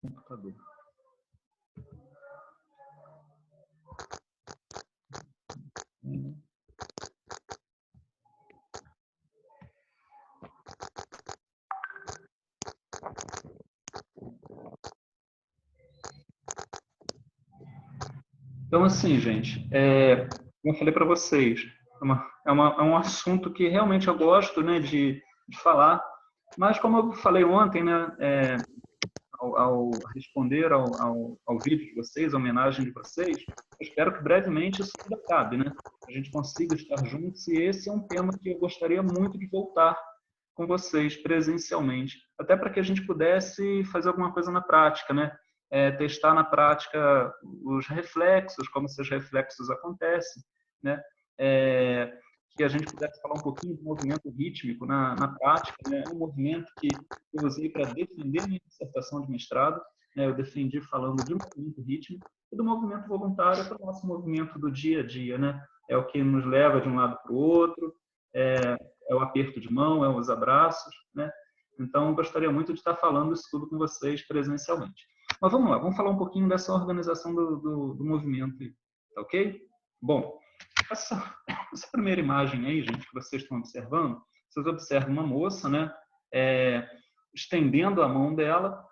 Computador. Então, assim, gente, como eu falei para vocês, é um assunto que realmente eu gosto, né, de falar, mas como eu falei ontem, né, ao responder ao vídeo de vocês, à homenagem de vocês, eu espero que brevemente isso tudo acabe, né? A gente consiga estar juntos e esse é um tema que eu gostaria muito de voltar com vocês presencialmente, até para que a gente pudesse fazer alguma coisa na prática, né? Testar na prática os reflexos, como esses reflexos acontecem, né? Que a gente pudesse falar um pouquinho do movimento rítmico na prática, né? É um movimento que eu usei para defender minha dissertação de mestrado, né? Eu defendi falando de movimento rítmico e do movimento voluntário para o nosso movimento do dia a dia, né? É o que nos leva de um lado para o outro, é o aperto de mão, é os abraços, né? Então, eu gostaria muito de estar falando isso tudo com vocês presencialmente. Mas vamos lá, vamos falar um pouquinho dessa organização do movimento, tá ok? Bom, essa primeira imagem aí, gente, que vocês estão observando, vocês observam uma moça, né, estendendo a mão dela,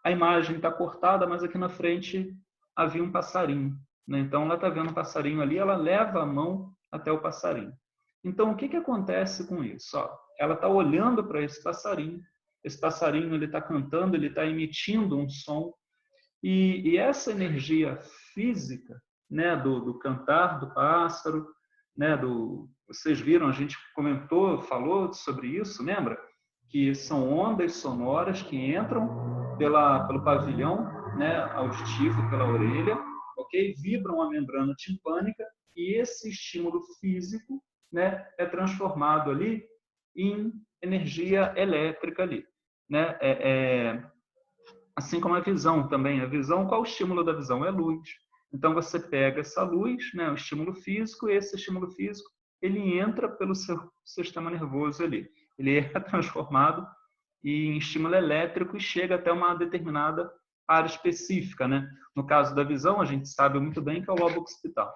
a imagem está cortada, mas aqui na frente havia um passarinho, né? Então, ela está vendo um passarinho ali, ela leva a mão até o passarinho. Então, o que acontece com isso? Ó, ela está olhando para esse passarinho ele está cantando, ele está emitindo um som, e essa energia física, né, do cantar do pássaro, né, vocês viram, a gente comentou, falou sobre isso, lembra? Que são ondas sonoras que entram pelo pavilhão, né, auditivo, pela orelha, ok? Vibram a membrana timpânica e esse estímulo físico, né, é transformado ali em energia elétrica ali, né? Assim como a visão também. A visão, qual o estímulo da visão? É luz. Então você pega essa luz, né, o estímulo físico, e esse estímulo físico ele entra pelo seu sistema nervoso ali. Ele é transformado em estímulo elétrico e chega até uma determinada área específica, né? No caso da visão, a gente sabe muito bem que é o lobo occipital.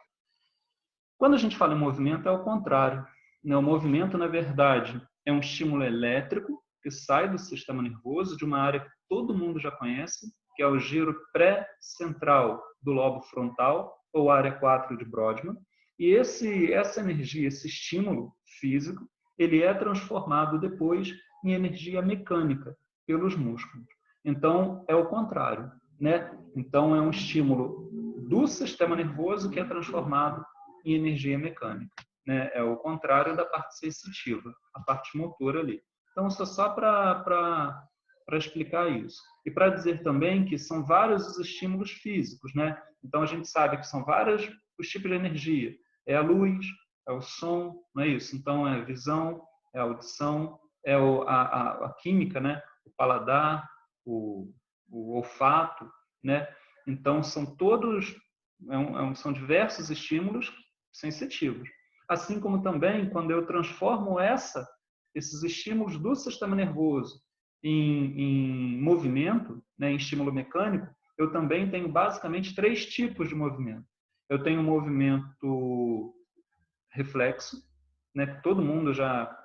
Quando a gente fala em movimento, é o contrário, né? O movimento, na verdade, é um estímulo elétrico que sai do sistema nervoso, de uma área que todo mundo já conhece, que é o giro pré-central do lobo frontal, ou área 4 de Brodmann. E essa energia, esse estímulo físico, ele é transformado depois em energia mecânica pelos músculos. Então, é o contrário, né? Então, é um estímulo do sistema nervoso que é transformado em energia mecânica, né? É o contrário da parte sensitiva, a parte motora ali. Então, isso é só para explicar isso. E para dizer também que são vários os estímulos físicos, né? Então, a gente sabe que são vários os tipos de energia. É a luz, é o som, não é isso? Então, é a visão, é a audição, é a química, né? O paladar, o olfato, né? Então, são todos, são diversos estímulos sensitivos. Assim como também, quando eu transformo esses estímulos do sistema nervoso em movimento, né, em estímulo mecânico, eu também tenho basicamente 3 tipos de movimento. Eu tenho um movimento reflexo, né, que todo mundo já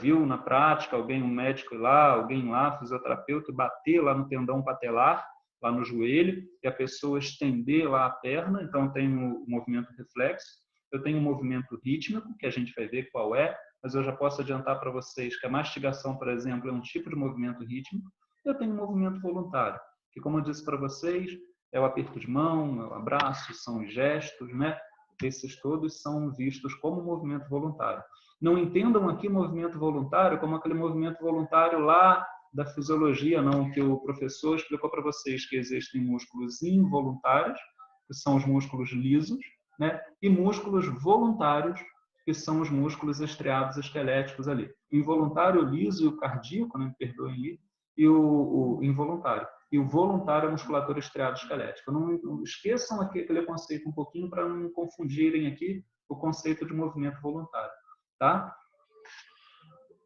viu na prática, um médico ir lá, alguém lá, fisioterapeuta, bater lá no tendão patelar, lá no joelho, e a pessoa estender lá a perna, então tem o movimento reflexo. Eu tenho um movimento rítmico, que a gente vai ver qual é, mas eu já posso adiantar para vocês que a mastigação, por exemplo, é um tipo de movimento rítmico. Eu tenho um movimento voluntário, que, como eu disse para vocês, é o aperto de mão, é o abraço, são os gestos, né? Esses todos são vistos como movimento voluntário. Não entendam aqui movimento voluntário como aquele movimento voluntário lá da fisiologia, não, que o professor explicou para vocês que existem músculos involuntários, que são os músculos lisos, né? E músculos voluntários, que são os músculos estriados esqueléticos ali. O involuntário, o liso e o cardíaco, né? Me perdoem ali, e o involuntário. E o voluntário é a musculatura estriada esquelética. Não esqueçam aquele conceito um pouquinho para não confundirem aqui o conceito de movimento voluntário, tá?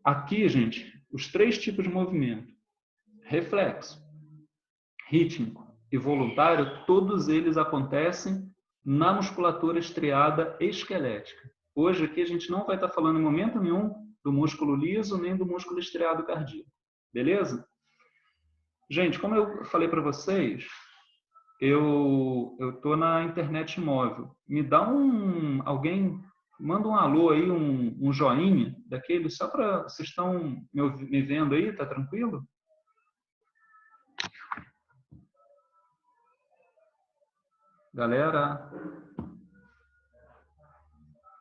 Aqui, gente, os 3 tipos de movimento. Reflexo. rítmico e voluntário, todos eles acontecem na musculatura estriada esquelética. Hoje aqui a gente não vai estar falando em momento nenhum do músculo liso nem do músculo estriado cardíaco. Beleza? Gente, como eu falei para vocês, eu estou na internet móvel. Me dá alguém manda um alô aí, um joinha daquele, só para vocês estão me vendo aí, tá tranquilo? Galera,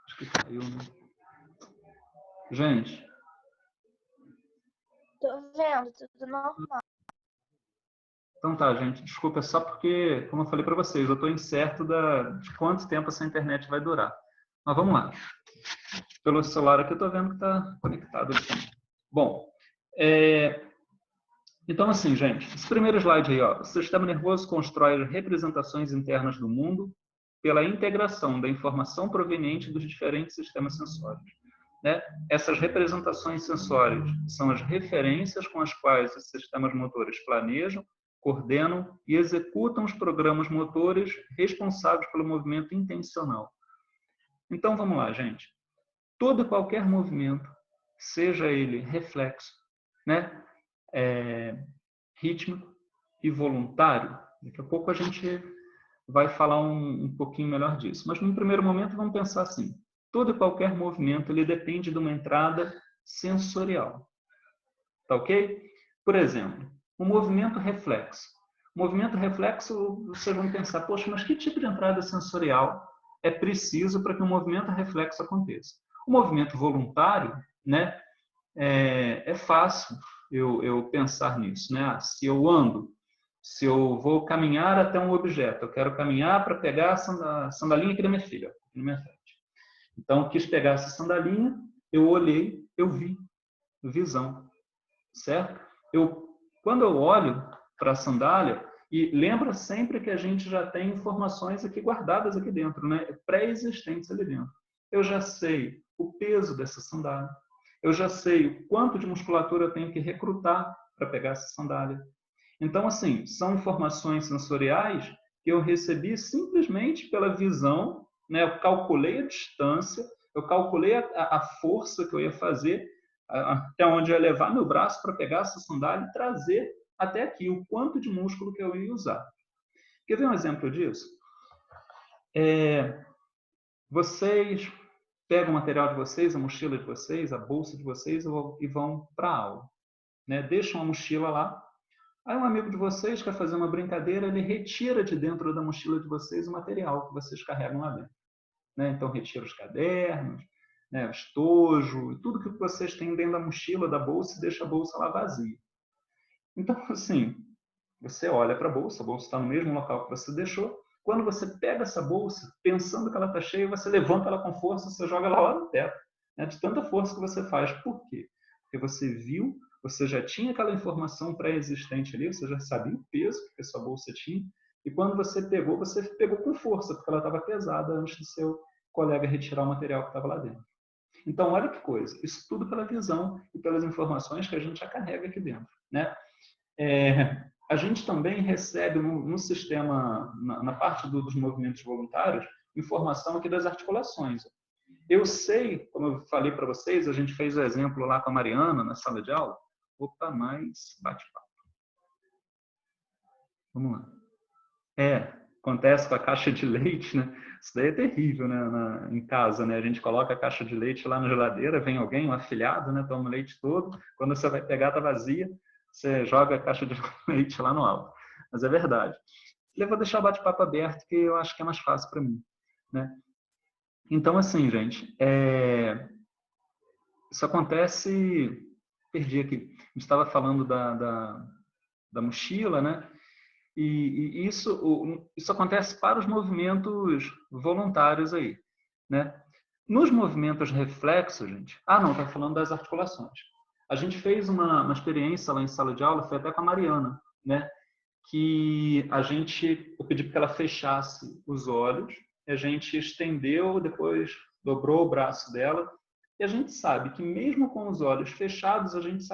acho que caiu, né? Gente. Tô vendo, tudo normal. Então tá, gente, desculpa, é só porque, como eu falei para vocês, eu estou incerto de quanto tempo essa internet vai durar. Mas vamos lá. Pelo celular aqui eu estou vendo que está conectado. Bom, então assim, gente, esse primeiro slide aí, ó, o sistema nervoso constrói representações internas do mundo pela integração da informação proveniente dos diferentes sistemas sensórios. Né? Essas representações sensórias são as referências com as quais os sistemas motores planejam, coordenam e executam os programas motores responsáveis pelo movimento intencional. Então, vamos lá, gente. Todo e qualquer movimento, seja ele reflexo, né? Rítmico e voluntário, daqui a pouco a gente vai falar um pouquinho melhor disso. Mas, no primeiro momento, vamos pensar assim. Todo e qualquer movimento ele depende de uma entrada sensorial. Tá ok? Por exemplo, o movimento reflexo. O movimento reflexo, vocês vão pensar, poxa, mas que tipo de entrada sensorial é preciso para que o movimento reflexo aconteça? O movimento voluntário, né, é fácil eu pensar nisso. Né? Se eu ando, se eu vou caminhar até um objeto, eu quero caminhar para pegar a sandalinha aqui da minha filha, na minha frente. Então, eu quis pegar essa sandalinha, eu olhei, eu vi, visão, certo? Quando eu olho para a sandália, e lembra sempre que a gente já tem informações aqui guardadas aqui dentro, né? Pré-existentes ali dentro. Eu já sei o peso dessa sandália, eu já sei o quanto de musculatura eu tenho que recrutar para pegar essa sandália. Então, assim, são informações sensoriais que eu recebi simplesmente pela visão, né? Eu calculei a distância, eu calculei a força que eu ia fazer, até onde eu ia levar meu braço para pegar essa sandália e trazer até aqui o quanto de músculo que eu ia usar. Quer ver um exemplo disso? Vocês pegam o material de vocês, a mochila de vocês, a bolsa de vocês e vão para a aula. Né? Deixam a mochila lá. Aí um amigo de vocês quer fazer uma brincadeira, ele retira de dentro da mochila de vocês o material que vocês carregam lá dentro. Né? Então, retira os cadernos, né, o estojo, tudo que vocês têm dentro da mochila, da bolsa, e deixa a bolsa lá vazia. Então, assim, você olha para a bolsa está no mesmo local que você deixou. Quando você pega essa bolsa, pensando que ela está cheia, você levanta ela com força, você joga ela lá no teto. Né? De tanta força que você faz. Por quê? Porque você viu, você já tinha aquela informação pré-existente ali, você já sabia o peso que a sua bolsa tinha, e quando você pegou com força, porque ela estava pesada antes do seu colega retirar o material que estava lá dentro. Então, olha que coisa, isso tudo pela visão e pelas informações que a gente já carrega aqui dentro. Né? A gente também recebe no sistema, na parte dos movimentos voluntários, informação aqui das articulações. Eu sei, como eu falei para vocês, a gente fez o exemplo lá com a Mariana na sala de aula. Opa, mais bate-papo. Vamos lá. Acontece com a caixa de leite, né? Isso daí é terrível, né? Em casa, né? A gente coloca a caixa de leite lá na geladeira, vem alguém, um afilhado, né? Toma o leite todo. Quando você vai pegar, tá vazia. Você joga a caixa de leite lá no alto. Mas é verdade. Eu vou deixar o bate-papo aberto, que eu acho que é mais fácil para mim, né? Então, assim, gente, isso acontece... Perdi aqui. A gente estava falando da mochila, né? E isso acontece para os movimentos voluntários aí, né? Nos movimentos reflexos, gente... não, está falando das articulações. A gente fez uma experiência lá em sala de aula, foi até com a Mariana, né? Que eu pedi para que ela fechasse os olhos, e a gente estendeu, depois dobrou o braço dela, e a gente sabe que mesmo com os olhos fechados, a gente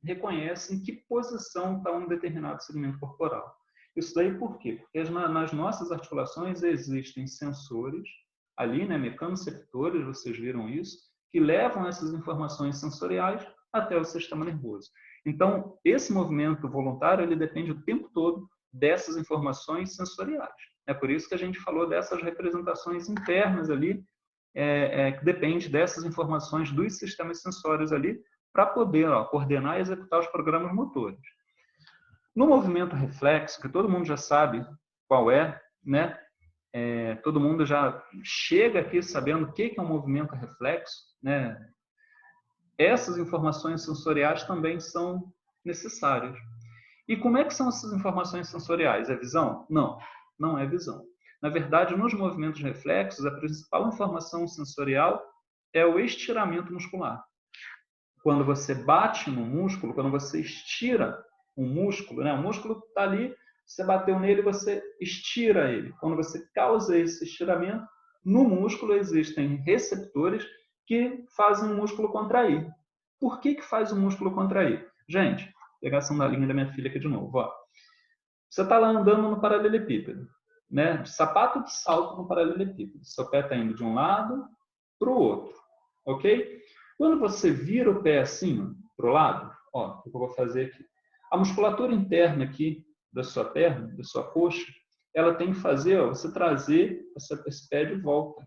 reconhece em que posição está um determinado segmento corporal. Isso daí por quê? Porque nas nossas articulações existem sensores ali, né, mecanoreceptores, vocês viram isso, que levam essas informações sensoriais até o sistema nervoso. Então, esse movimento voluntário, ele depende o tempo todo dessas informações sensoriais. É por isso que a gente falou dessas representações internas ali, que depende dessas informações dos sistemas sensórios ali, para poder coordenar e executar os programas motores. No movimento reflexo, que todo mundo já sabe qual é, né? Todo mundo já chega aqui sabendo o que é um movimento reflexo, né? Essas informações sensoriais também são necessárias. E como é que são essas informações sensoriais? É visão? Não, não é visão. Na verdade, nos movimentos reflexos, a principal informação sensorial é o estiramento muscular. Quando você bate no músculo, quando você estira um músculo, né? O músculo está ali, você bateu nele, você estira ele. Quando você causa esse estiramento, no músculo existem receptores que fazem o músculo contrair. Por que faz o músculo contrair? Gente, vou pegar a sandalinha da minha filha aqui de novo. Ó. Você está lá andando no paralelepípedo, né? De sapato de salto no paralelepípedo. Seu pé está indo de um lado para o outro, ok? Quando você vira o pé assim para o lado, ó, o que eu vou fazer aqui? A musculatura interna aqui da sua perna, da sua coxa, ela tem que fazer, ó, você trazer esse pé de volta,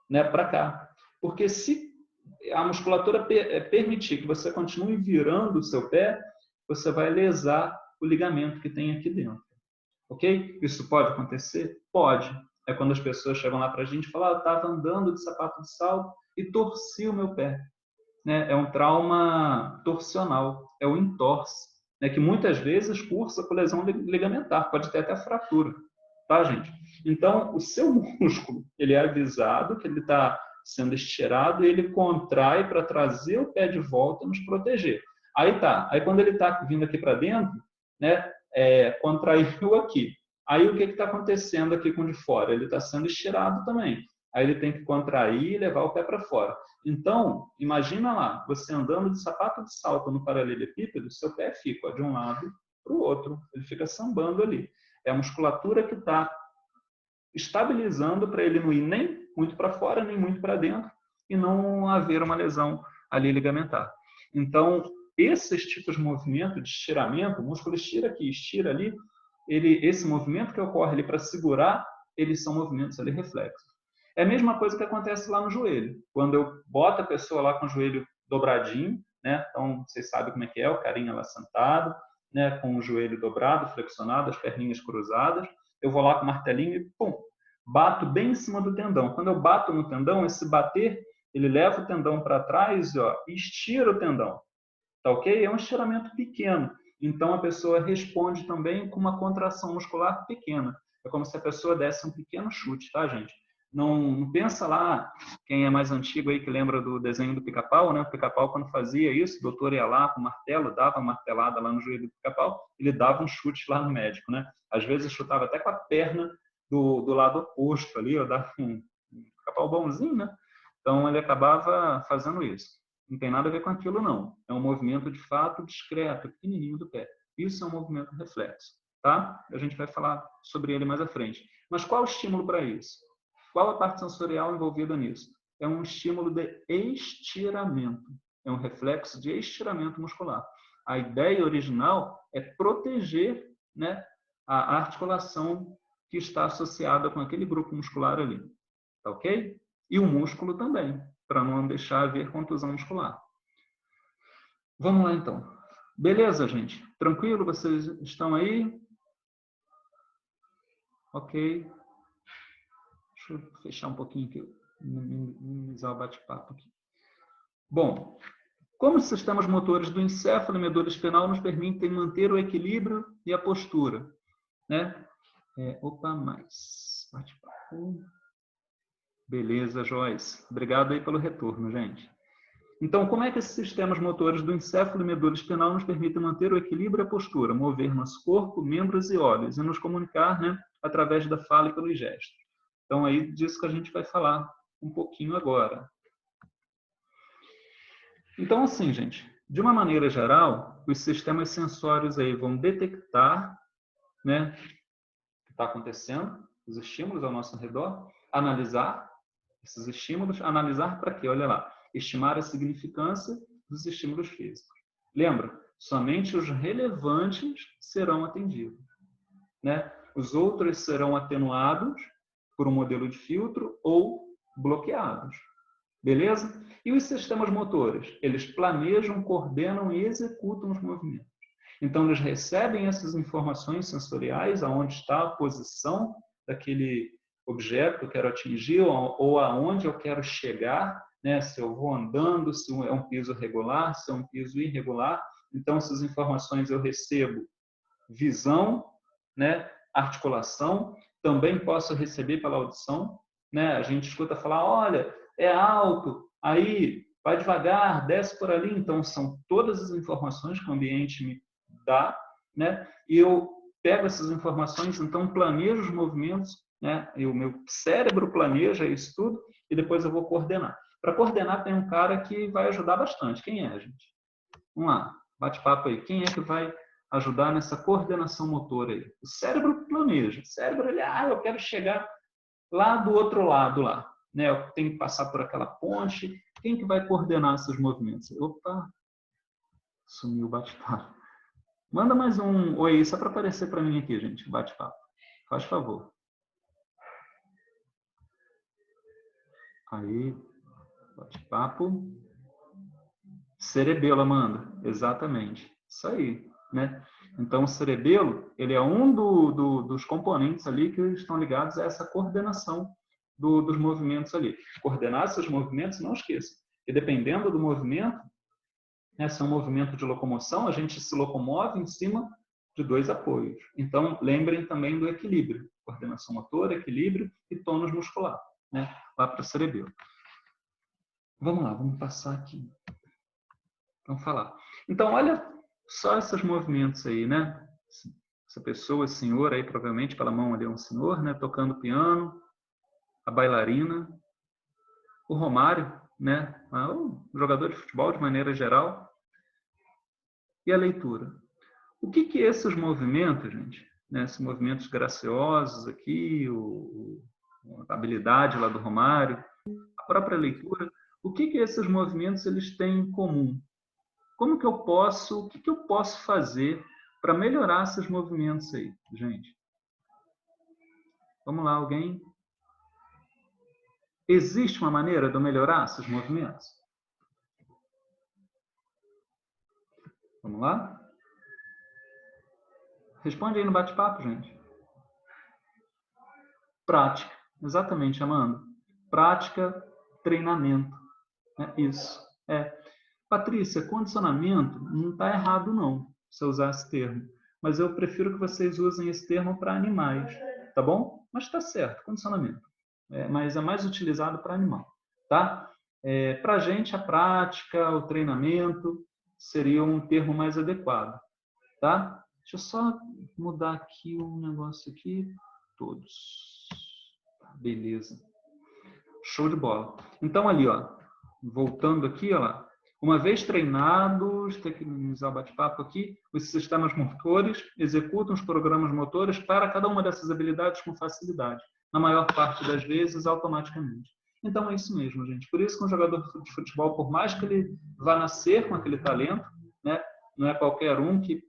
né, para cá. Porque se a musculatura permitir que você continue virando o seu pé, você vai lesar o ligamento que tem aqui dentro. Ok? Isso pode acontecer? Pode. É quando as pessoas chegam lá para a gente e falam, eu estava andando de sapato de salto e torci o meu pé. Né? É um trauma torsional, é o entorse, né? Que muitas vezes cursa com lesão ligamentar, pode ter até fratura. Tá, gente? Então, o seu músculo, ele é avisado que ele está sendo estirado e ele contrai para trazer o pé de volta e nos proteger. Aí tá. Aí quando ele está vindo aqui para dentro, né, contraiu aqui. Aí o que está acontecendo aqui com o de fora? Ele está sendo estirado também. Aí ele tem que contrair e levar o pé para fora. Então, imagina lá, você andando de sapato de salto no paralelepípedo, seu pé fica de um lado para o outro. Ele fica sambando ali. É a musculatura que está estabilizando para ele não ir nem muito para fora, nem muito para dentro, e não haver uma lesão ali ligamentar. Então, esses tipos de movimento de estiramento, o músculo estira aqui, estira ali, esse movimento que ocorre ali para segurar, eles são movimentos ali reflexos. É a mesma coisa que acontece lá no joelho. Quando eu boto a pessoa lá com o joelho dobradinho, né? Então, vocês sabem como é que é, o carinha lá sentado, né? Com o joelho dobrado, flexionado, as perninhas cruzadas. Eu vou lá com o martelinho e, pum, bato bem em cima do tendão. Quando eu bato no tendão, esse bater, ele leva o tendão para trás, ó, e estira o tendão. Tá ok? É um estiramento pequeno. Então, a pessoa responde também com uma contração muscular pequena. É como se a pessoa desse um pequeno chute, tá, gente? Não pensa lá, quem é mais antigo aí que lembra do desenho do Pica-Pau, né? O Pica-Pau, quando fazia isso, o doutor ia lá com o martelo, dava uma martelada lá no joelho do Pica-Pau, ele dava um chute lá no médico, né? Às vezes chutava até com a perna do lado oposto ali, ou dava um Pica-Pau bonzinho, né? Então ele acabava fazendo isso. Não tem nada a ver com aquilo, não. É um movimento de fato discreto, pequenininho do pé. Isso é um movimento reflexo, tá? A gente vai falar sobre ele mais à frente. Mas qual o estímulo para isso? Qual a parte sensorial envolvida nisso? É um estímulo de estiramento. É um reflexo de estiramento muscular. A ideia original é proteger, né, a articulação que está associada com aquele grupo muscular ali. Tá ok? E o músculo também, para não deixar haver contusão muscular. Vamos lá, então. Beleza, gente? Tranquilo? Vocês estão aí? Ok. Deixa eu fechar um pouquinho aqui, minimizar o bate-papo aqui. Bom, como os sistemas motores do encéfalo e medula espinal nos permitem manter o equilíbrio e a postura, né? Mais bate-papo. Beleza, Joyce. Obrigado aí pelo retorno, gente. Então, como é que esses sistemas motores do encéfalo e medula espinal nos permitem manter o equilíbrio e a postura, mover nosso corpo, membros e olhos, e nos comunicar, né, através da fala e pelos gestos? Então, aí disso que a gente vai falar um pouquinho agora. Então, assim, gente, de uma maneira geral, os sistemas sensórios aí vão detectar, né, o que está acontecendo, os estímulos ao nosso redor, analisar esses estímulos, analisar para quê? Olha lá, estimar a significância dos estímulos físicos. Lembra? Somente os relevantes serão atendidos, né? Os outros serão atenuados por um modelo de filtro ou bloqueados. Beleza? E os sistemas motores? Eles planejam, coordenam e executam os movimentos. Então, eles recebem essas informações sensoriais, aonde está a posição daquele objeto que eu quero atingir ou aonde eu quero chegar, né? Se eu vou andando, se é um piso regular, se é um piso irregular. Então, essas informações eu recebo visão, né? Articulação, também posso receber pela audição, né? A gente escuta falar, olha, é alto, aí vai devagar, desce por ali. Então, são todas as informações que o ambiente me dá, né? E eu pego essas informações, então planejo os movimentos, né? E o meu cérebro planeja isso tudo e depois eu vou coordenar. Para coordenar tem um cara que vai ajudar bastante. Quem é, gente? Vamos lá, bate-papo aí. Quem é que vai ajudar nessa coordenação motora aí? O cérebro planeja. O cérebro, ele, eu quero chegar lá do outro lado lá, né? Eu tenho que passar por aquela ponte. Quem que vai coordenar esses movimentos? Opa, sumiu o bate-papo. Manda mais um oi, só para aparecer para mim aqui, gente, bate-papo. Faz favor. Aí, bate-papo. Cerebelo, Amanda. Exatamente. Isso aí, né? Então, o cerebelo, ele é um dos componentes ali que estão ligados a essa coordenação dos movimentos ali. Coordenar esses movimentos, não esqueça. E dependendo do movimento, né, se é um movimento de locomoção, a gente se locomove em cima de dois apoios. Então, lembrem também do equilíbrio. Coordenação motora, equilíbrio e tônus muscular, né? Lá para o cerebelo. Vamos lá, vamos passar aqui. Vamos falar. Então, olha só esses movimentos aí, né? Essa pessoa, esse senhor aí, provavelmente pela mão ali é um senhor, né? Tocando piano, a bailarina, o Romário, né? O jogador de futebol de maneira geral. E a leitura. O que esses movimentos, gente, né? Esses movimentos graciosos aqui, a habilidade lá do Romário, a própria leitura, o que esses movimentos eles têm em comum? Como que eu posso, o que eu posso fazer para melhorar esses movimentos aí, gente? Vamos lá, alguém? Existe uma maneira de eu melhorar esses movimentos? Vamos lá? Responde aí no bate-papo, gente. Prática. Exatamente, Amanda. Prática, treinamento. É isso. Patrícia, condicionamento não está errado, não, se eu usar esse termo. Mas eu prefiro que vocês usem esse termo para animais, tá bom? Mas está certo, condicionamento. Mas é mais utilizado para animal, tá? Para a gente, a prática, o treinamento seria um termo mais adequado, tá? Deixa eu só mudar aqui um negócio aqui. Todos. Beleza. Show de bola. Então, ali, ó, voltando aqui, ó lá. Uma vez treinados, tem que usar o bate-papo aqui, os sistemas motores executam os programas motores para cada uma dessas habilidades com facilidade. Na maior parte das vezes, automaticamente. Então, é isso mesmo, gente. Por isso que um jogador de futebol, por mais que ele vá nascer com aquele talento, né, não é qualquer um que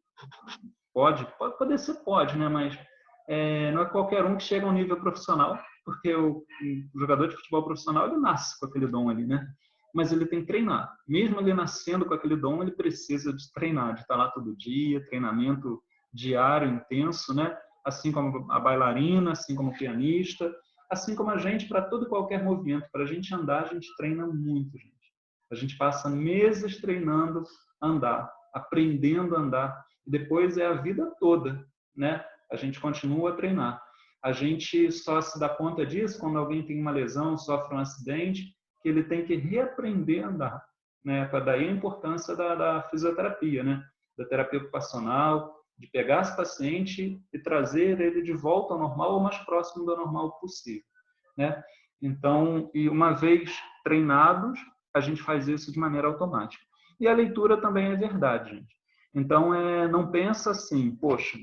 pode ser, né, mas não é qualquer um que chega a um nível profissional, porque o jogador de futebol profissional, ele nasce com aquele dom ali, né? Mas ele tem que treinar. Mesmo ele nascendo com aquele dom, ele precisa de treinar, de estar lá todo dia, treinamento diário, intenso, né? Assim como a bailarina, assim como o pianista, assim como a gente, para todo e qualquer movimento. Para a gente andar, a gente treina muito, gente. A gente passa meses treinando a andar, aprendendo a andar. E depois é a vida toda, né? A gente continua a treinar. A gente só se dá conta disso quando alguém tem uma lesão, sofre um acidente, que ele tem que reaprender a andar, né? Daí a importância da fisioterapia, né? Da terapia ocupacional, de pegar esse paciente e trazer ele de volta ao normal ou mais próximo do normal possível, né? Então, e uma vez treinados, a gente faz isso de maneira automática. E a leitura também é verdade, gente. Então, não pensa assim, poxa,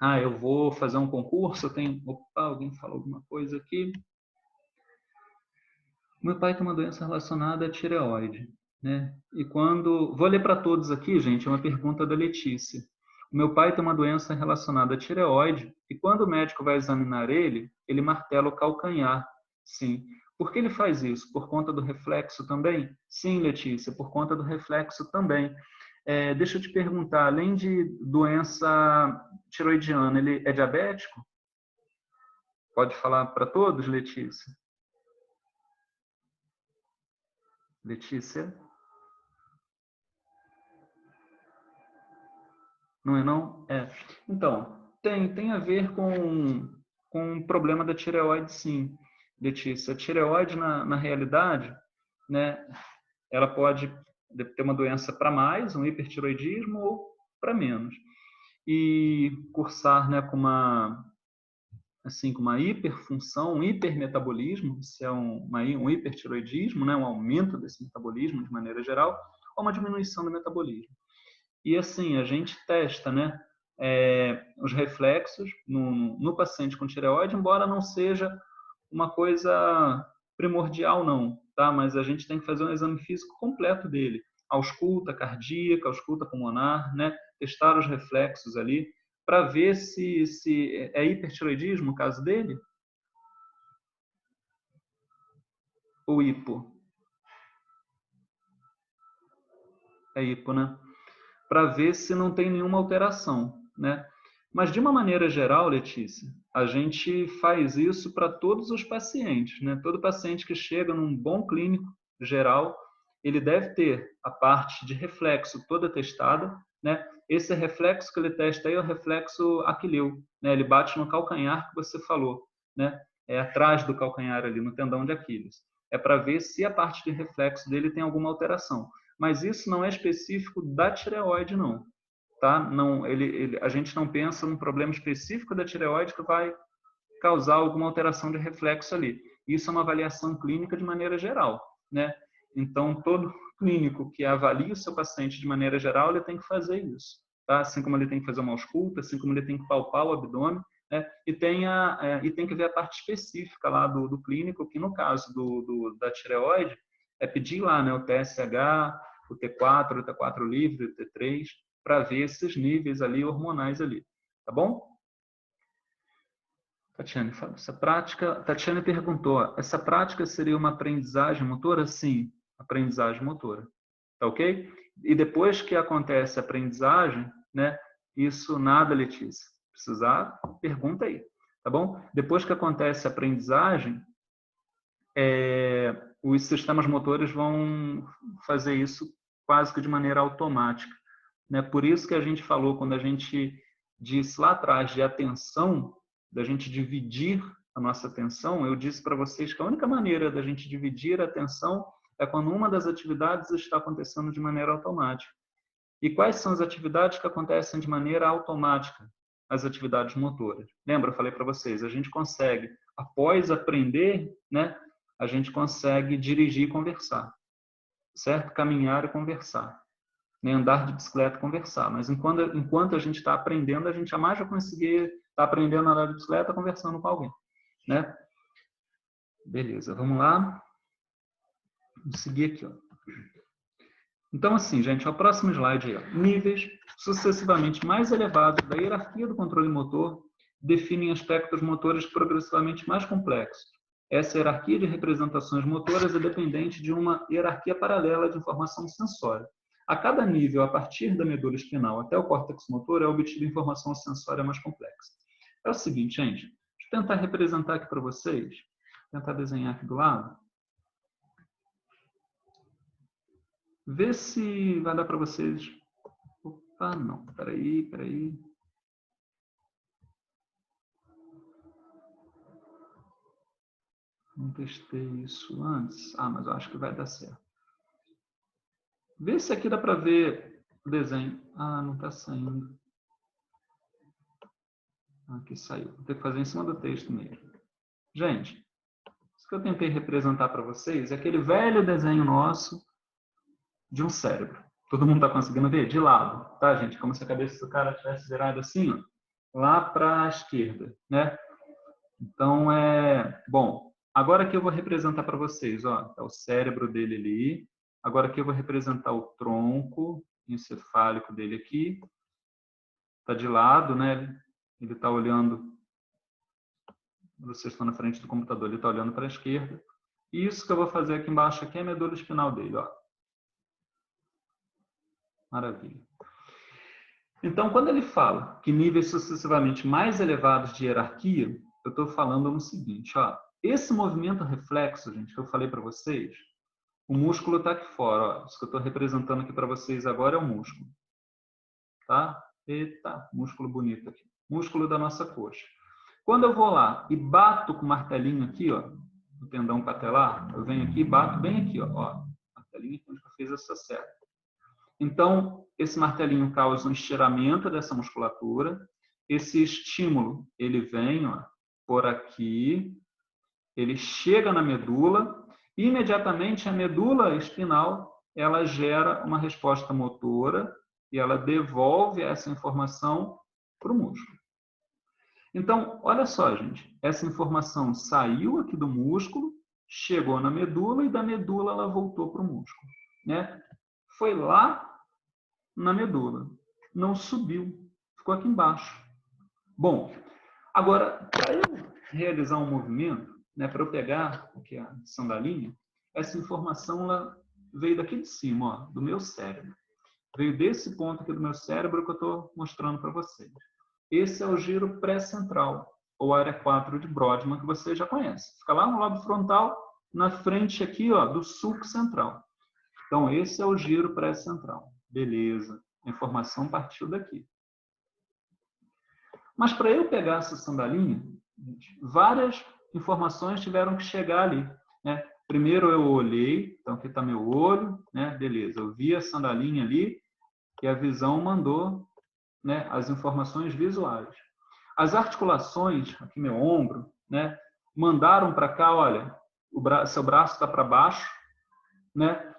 Ah, eu vou fazer um concurso, eu tenho... Opa, alguém falou alguma coisa aqui. Meu pai tem uma doença relacionada à tireoide, né? E quando... Vou ler para todos aqui, gente, é uma pergunta da Letícia. O meu pai tem uma doença relacionada à tireoide e quando o médico vai examinar ele, ele martela o calcanhar. Sim. Por que ele faz isso? Por conta do reflexo também? Sim, Letícia, por conta do reflexo também. Deixa eu te perguntar, além de doença tiroidiana, ele é diabético? Pode falar para todos, Letícia? Letícia? Não é não? Então, tem a ver com o problema da tireoide, sim, Letícia. A tireoide, na realidade, né, ela pode ter uma doença para mais, um hipertiroidismo, ou para menos. E cursar, né, com uma hiperfunção, um hipermetabolismo, se é um hipertiroidismo, né, um aumento desse metabolismo de maneira geral, ou uma diminuição do metabolismo. E assim, a gente testa, né, os reflexos no paciente com tireoide, embora não seja uma coisa primordial, não, tá? Mas a gente tem que fazer um exame físico completo dele. Ausculta cardíaca, ausculta pulmonar, né? Testar os reflexos ali, para ver se é hipertiroidismo o caso dele ou hipo. É hipo, né? Para ver se não tem nenhuma alteração, né? Mas de uma maneira geral, Letícia, a gente faz isso para todos os pacientes, né? Todo paciente que chega num bom clínico geral, ele deve ter a parte de reflexo toda testada, né? Esse reflexo que ele testa aí é o reflexo aquileu, né? Ele bate no calcanhar que você falou, né? É atrás do calcanhar ali, no tendão de Aquiles. É para ver se a parte de reflexo dele tem alguma alteração. Mas isso não é específico da tireoide, não. Tá? Não, a gente não pensa num problema específico da tireoide que vai causar alguma alteração de reflexo ali. Isso é uma avaliação clínica de maneira geral, né? Então, todo clínico que avalia o seu paciente de maneira geral, ele tem que fazer isso, tá? Assim como ele tem que fazer uma ausculta, assim como ele tem que palpar o abdômen, né? E tem que ver a parte específica lá do clínico, que no caso da tireoide, é pedir lá, né, o TSH, o T4, o T4 livre, o T3, para ver esses níveis ali hormonais ali, tá bom? Tatiane, essa prática, Tatiane perguntou, essa prática seria uma aprendizagem motora? Sim, aprendizagem motora, tá ok? E depois que acontece a aprendizagem, né, isso nada, Letícia, precisar, pergunta aí, tá bom? Depois que acontece a aprendizagem, os sistemas motores vão fazer isso quase que de maneira automática, né? Por isso que a gente falou, quando a gente disse lá atrás de atenção, da gente dividir a nossa atenção, eu disse para vocês que a única maneira da gente dividir a atenção é quando uma das atividades está acontecendo de maneira automática. E quais são as atividades que acontecem de maneira automática? As atividades motoras. Lembra, eu falei para vocês, a gente consegue, após aprender, né, a gente consegue dirigir e conversar, certo? Caminhar e conversar. Nem andar de bicicleta e conversar. Mas enquanto a gente está aprendendo, a gente jamais vai conseguir estar aprendendo a andar de bicicleta conversando com alguém, né? Beleza, vamos lá. Vamos seguir aqui, ó. Então, assim, gente, o próximo slide é níveis sucessivamente mais elevados da hierarquia do controle motor definem aspectos motores progressivamente mais complexos. Essa hierarquia de representações motoras é dependente de uma hierarquia paralela de informação sensória. A cada nível, a partir da medula espinal até o córtex motor, é obtida informação sensória mais complexa. É o seguinte, gente, deixa eu tentar representar aqui para vocês, tentar desenhar aqui do lado. Vê se vai dar para vocês. Opa, não. Peraí. Não testei isso antes. Ah, mas eu acho que vai dar certo. Vê se aqui dá para ver o desenho. Ah, não está saindo. Aqui saiu. Vou ter que fazer em cima do texto mesmo. Gente, isso que eu tentei representar para vocês é aquele velho desenho nosso de um cérebro. Todo mundo está conseguindo ver? De lado, tá, gente? Como se a cabeça do cara tivesse virada assim, ó. lá para a esquerda, né? Então, bom, agora aqui eu vou representar para vocês, ó, tá o cérebro dele ali. Agora aqui eu vou representar o tronco encefálico dele aqui. Está de lado, né? Ele está olhando, vocês estão na frente do computador, ele está olhando para a esquerda. E isso que eu vou fazer aqui embaixo aqui é a medula espinal dele, ó. Maravilha. Então, quando ele fala que níveis sucessivamente mais elevados de hierarquia, eu estou falando no seguinte, ó. Esse movimento reflexo, gente, que eu falei para vocês, o músculo está aqui fora, ó. Isso que eu estou representando aqui para vocês agora é o músculo. Tá? Eita, músculo bonito aqui. Músculo da nossa coxa. Quando eu vou lá e bato com o martelinho aqui, ó, no tendão patelar, eu venho aqui e bato bem aqui, ó. Martelinho aqui onde eu fiz essa seta. Então, esse martelinho causa um estiramento dessa musculatura. Esse estímulo, ele vem, ó, por aqui, ele chega na medula, e imediatamente a medula espinal, ela gera uma resposta motora e ela devolve essa informação para o músculo. Então, olha só, gente, essa informação saiu aqui do músculo, chegou na medula e da medula ela voltou para o músculo, né? Foi lá na medula, não subiu, ficou aqui embaixo. Bom, agora, para eu realizar um movimento, né, para eu pegar aqui a sandalinha, essa informação ela veio daqui de cima, ó, do meu cérebro. Veio desse ponto aqui do meu cérebro que eu estou mostrando para vocês. Esse é o giro pré-central, ou área 4 de Brodmann, que você já conhece. Fica lá no lobo frontal, na frente aqui, ó, do sulco central. Então, esse é o giro pré-central. Beleza, a informação partiu daqui. Mas para eu pegar essa sandalinha, várias informações tiveram que chegar ali, né? Primeiro eu olhei, então aqui está meu olho, né? Beleza, eu vi a sandalinha ali e a visão mandou, né, as informações visuais. As articulações, aqui meu ombro, né, mandaram para cá, olha, seu braço está para baixo, né?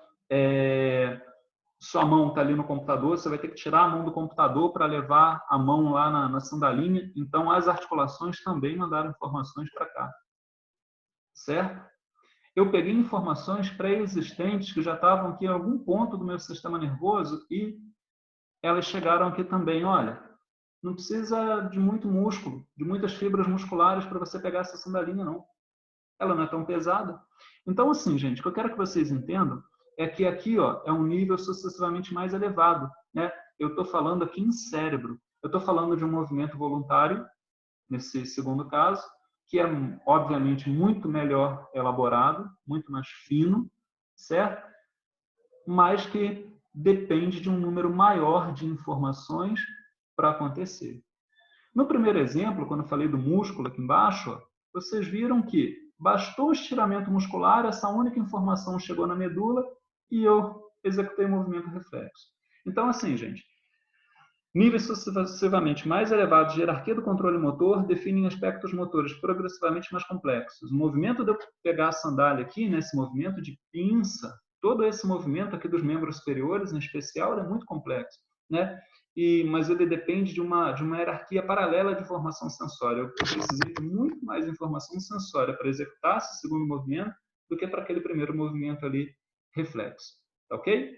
Sua mão está ali no computador, você vai ter que tirar a mão do computador para levar a mão lá na sandalinha. Então, as articulações também mandaram informações para cá. Certo? Eu peguei informações pré-existentes que já estavam aqui em algum ponto do meu sistema nervoso e elas chegaram aqui também. Olha, não precisa de muito músculo, de muitas fibras musculares para você pegar essa sandalinha, não. Ela não é tão pesada. Então, assim, gente, o que eu quero que vocês entendam é que aqui, ó, é um nível sucessivamente mais elevado, né? Eu estou falando aqui em cérebro. Eu estou falando de um movimento voluntário, nesse segundo caso, que é, obviamente, muito melhor elaborado, muito mais fino, certo? Mas que depende de um número maior de informações para acontecer. No primeiro exemplo, quando eu falei do músculo aqui embaixo, ó, vocês viram que bastou o estiramento muscular, essa única informação chegou na medula e eu executei o movimento reflexo. Então, assim, gente, níveis sucessivamente mais elevados de hierarquia do controle motor definem aspectos motores progressivamente mais complexos. O movimento de eu pegar a sandália aqui, nesse movimento de pinça, todo esse movimento aqui dos membros superiores, em especial, é muito complexo, né? Mas ele depende de uma hierarquia paralela de informação sensória. Eu precisei de muito mais informação sensória para executar esse segundo movimento do que para aquele primeiro movimento ali, reflexo. Tá ok?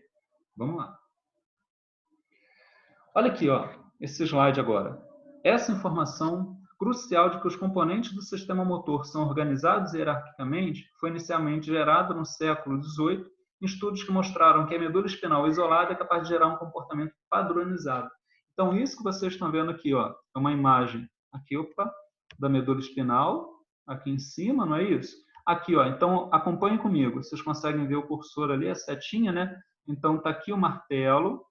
Vamos lá. Olha aqui, ó, esse slide agora. Essa informação crucial de que os componentes do sistema motor são organizados hierarquicamente foi inicialmente gerada no século XVIII em estudos que mostraram que a medula espinal isolada é capaz de gerar um comportamento padronizado. Então, isso que vocês estão vendo aqui, ó, é uma imagem aqui, opa, da medula espinal, aqui em cima, não é isso? Aqui, ó, então acompanhem comigo. Vocês conseguem ver o cursor ali, a setinha, né? Então, tá aqui o martelo,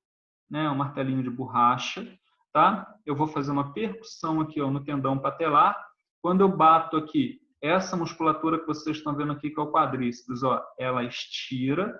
né, um martelinho de borracha, tá? Eu vou fazer uma percussão aqui, ó, no tendão patelar. Quando eu bato aqui, essa musculatura que vocês estão vendo aqui, que é o quadríceps, ó, ela estira,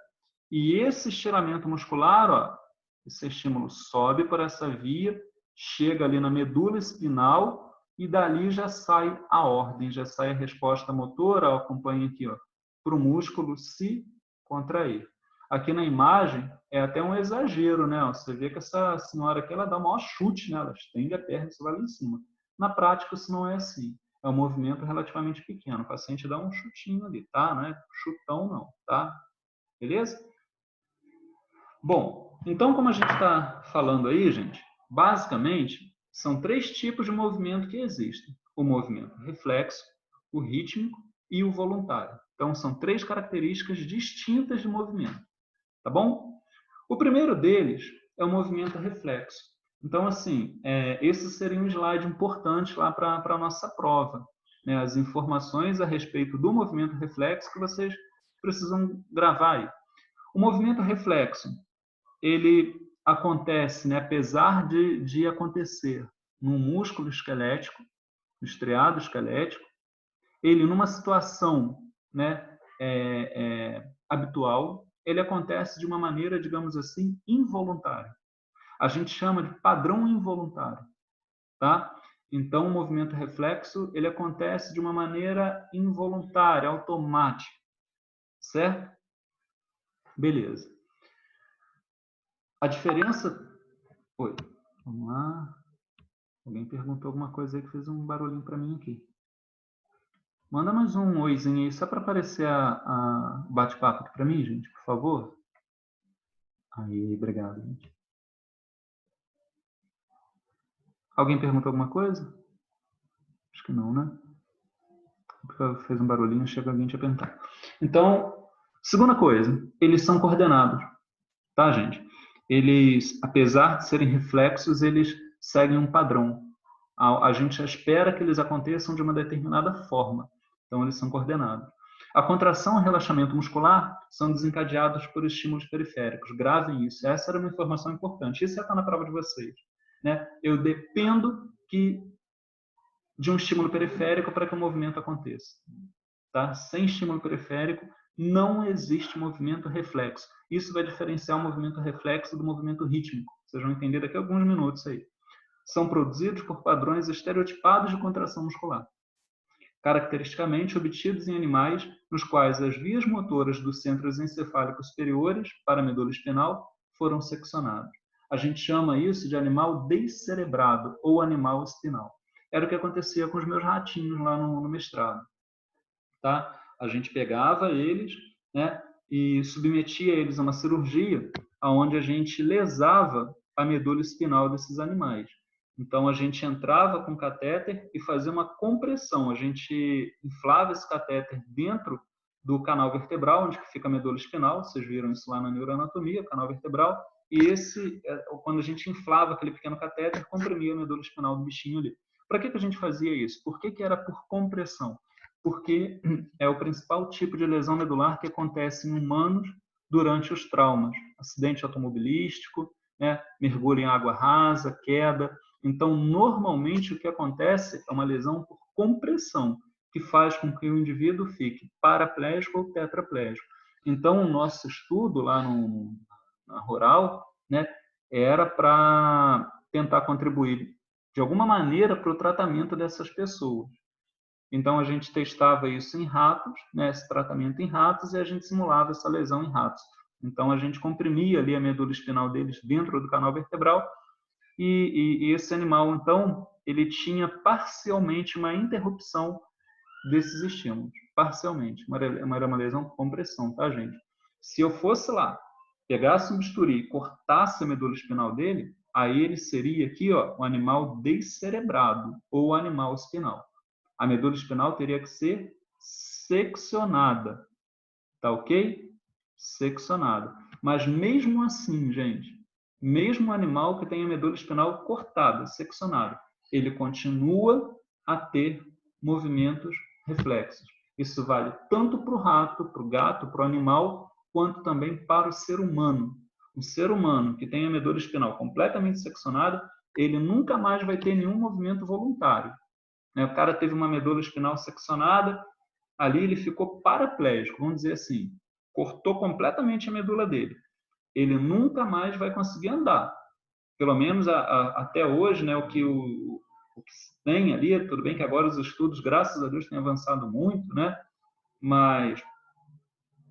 e esse estiramento muscular, ó, esse estímulo sobe por essa via, chega ali na medula espinal, e dali já sai a ordem, já sai a resposta motora, ó, acompanha aqui, ó, para o músculo se contrair. Aqui na imagem é até um exagero, né? Você vê que essa senhora aqui, ela dá o maior chute, né? Ela estende a perna e vai lá em cima. Na prática, isso não é assim. É um movimento relativamente pequeno. O paciente dá um chutinho ali, tá? Não é chutão, não, tá? Beleza? Bom, então, como a gente está falando aí, gente, basicamente, são 3 tipos de movimento que existem. O movimento reflexo, o rítmico e o voluntário. Então, são 3 características distintas de movimento, tá bom? O primeiro deles é o movimento reflexo. Então, assim, esse seria um slide importante lá para a nossa prova, né? As informações a respeito do movimento reflexo que vocês precisam gravar aí. O movimento reflexo, ele acontece, né, apesar de acontecer num músculo esquelético, no estriado esquelético, ele numa situação, né, habitual, ele acontece de uma maneira, digamos assim, involuntária. A gente chama de padrão involuntário, tá? Então, o movimento reflexo, ele acontece de uma maneira involuntária, automática, certo? Beleza. A diferença... Oi, vamos lá. Alguém perguntou alguma coisa aí que fez um barulhinho para mim aqui. Manda mais um oizinho aí, só para aparecer a bate-papo aqui para mim, gente, por favor. Aí, obrigado, gente. Alguém perguntou alguma coisa? Acho que não, né? Porque fez um barulhinho, chega alguém te perguntar. Então, segunda coisa, eles são coordenados, tá, gente? Eles, apesar de serem reflexos, eles seguem um padrão. A gente espera que eles aconteçam de uma determinada forma. Então, eles são coordenados. A contração e o relaxamento muscular são desencadeados por estímulos periféricos. Gravem isso. Essa era uma informação importante. Isso já está na prova de vocês, né? Eu dependo de um estímulo periférico para que o movimento aconteça. Tá? Sem estímulo periférico, não existe movimento reflexo. Isso vai diferenciar o movimento reflexo do movimento rítmico. Vocês vão entender daqui a alguns minutos aí. São produzidos por padrões estereotipados de contração muscular, caracteristicamente obtidos em animais nos quais as vias motoras dos centros encefálicos superiores para a medula espinal foram seccionadas. A gente chama isso de animal descerebrado ou animal espinal. Era o que acontecia com os meus ratinhos lá no mestrado. Tá? A gente pegava eles, né, e submetia eles a uma cirurgia onde a gente lesava a medula espinal desses animais. Então, a gente entrava com o catéter e fazia uma compressão. A gente inflava esse catéter dentro do canal vertebral, onde fica a medula espinal. Vocês viram isso lá na neuroanatomia, canal vertebral. E quando a gente inflava aquele pequeno catéter, comprimia a medula espinal do bichinho ali. Para que a gente fazia isso? Por que era por compressão? Porque é o principal tipo de lesão medular que acontece em humanos durante os traumas. Acidente automobilístico, né? Mergulho em água rasa, queda. Então, normalmente, o que acontece é uma lesão por compressão, que faz com que o indivíduo fique paraplégico ou tetraplégico. Então, o nosso estudo lá na Rural, né, era para tentar contribuir de alguma maneira para o tratamento dessas pessoas. Então, a gente testava isso em ratos, né, esse tratamento em ratos, e a gente simulava essa lesão em ratos. Então, a gente comprimia ali a medula espinal deles dentro do canal vertebral, e esse animal, então, ele tinha parcialmente uma interrupção desses estímulos. Parcialmente. Era uma lesão por compressão, tá, gente? Se eu fosse lá, pegasse um bisturi e cortasse a medula espinal dele, aí ele seria aqui, ó, um animal descerebrado, ou animal espinal. A medula espinal teria que ser seccionada, tá ok? Seccionada. Mas mesmo assim, gente, mesmo o animal que tem a medula espinal cortada, seccionada, ele continua a ter movimentos reflexos. Isso vale tanto para o rato, para o gato, para o animal, quanto também para o ser humano. O ser humano que tem a medula espinal completamente seccionada, ele nunca mais vai ter nenhum movimento voluntário. O cara teve uma medula espinal seccionada, ali ele ficou paraplégico, vamos dizer assim, cortou completamente a medula dele. Ele nunca mais vai conseguir andar. Pelo menos até hoje, né, o que se tem ali, tudo bem que agora os estudos, graças a Deus, têm avançado muito, né, mas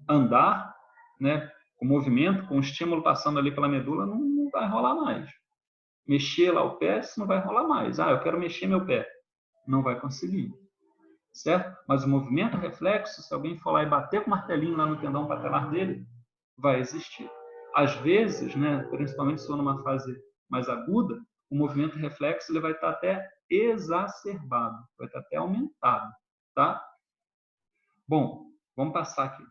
andar, né, com movimento, com estímulo passando ali pela medula, não vai rolar mais. Mexer lá o pé, isso não vai rolar mais. Ah, eu quero mexer meu pé. Não vai conseguir, certo? Mas o movimento reflexo, se alguém for lá e bater com o martelinho lá no tendão patelar dele, vai existir. Às vezes, né, principalmente se for numa fase mais aguda, o movimento reflexo ele vai estar até exacerbado, vai estar até aumentado, tá? Bom, vamos passar aqui.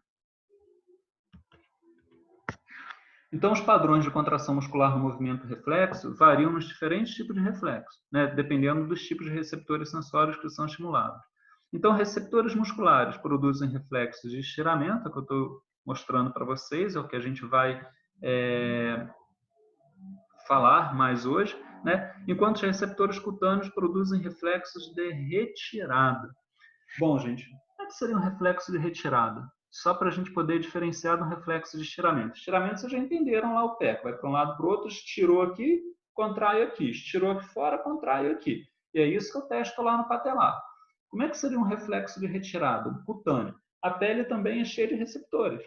Então, os padrões de contração muscular no movimento reflexo variam nos diferentes tipos de reflexo, né, dependendo dos tipos de receptores sensórios que são estimulados. Então, receptores musculares produzem reflexos de estiramento, que eu estou mostrando para vocês, é o que a gente vai falar mais hoje, né? Enquanto os receptores cutâneos produzem reflexos de retirada. Bom, gente, o que seria um reflexo de retirada? Só para a gente poder diferenciar do reflexo de estiramento. Estiramento, vocês já entenderam lá o pé. Vai para um lado para o outro, estirou aqui, contrai aqui. Estirou aqui fora, contrai aqui. E é isso que eu testo lá no patelar. Como é que seria um reflexo de retirada? Um cutâneo. A pele também é cheia de receptores.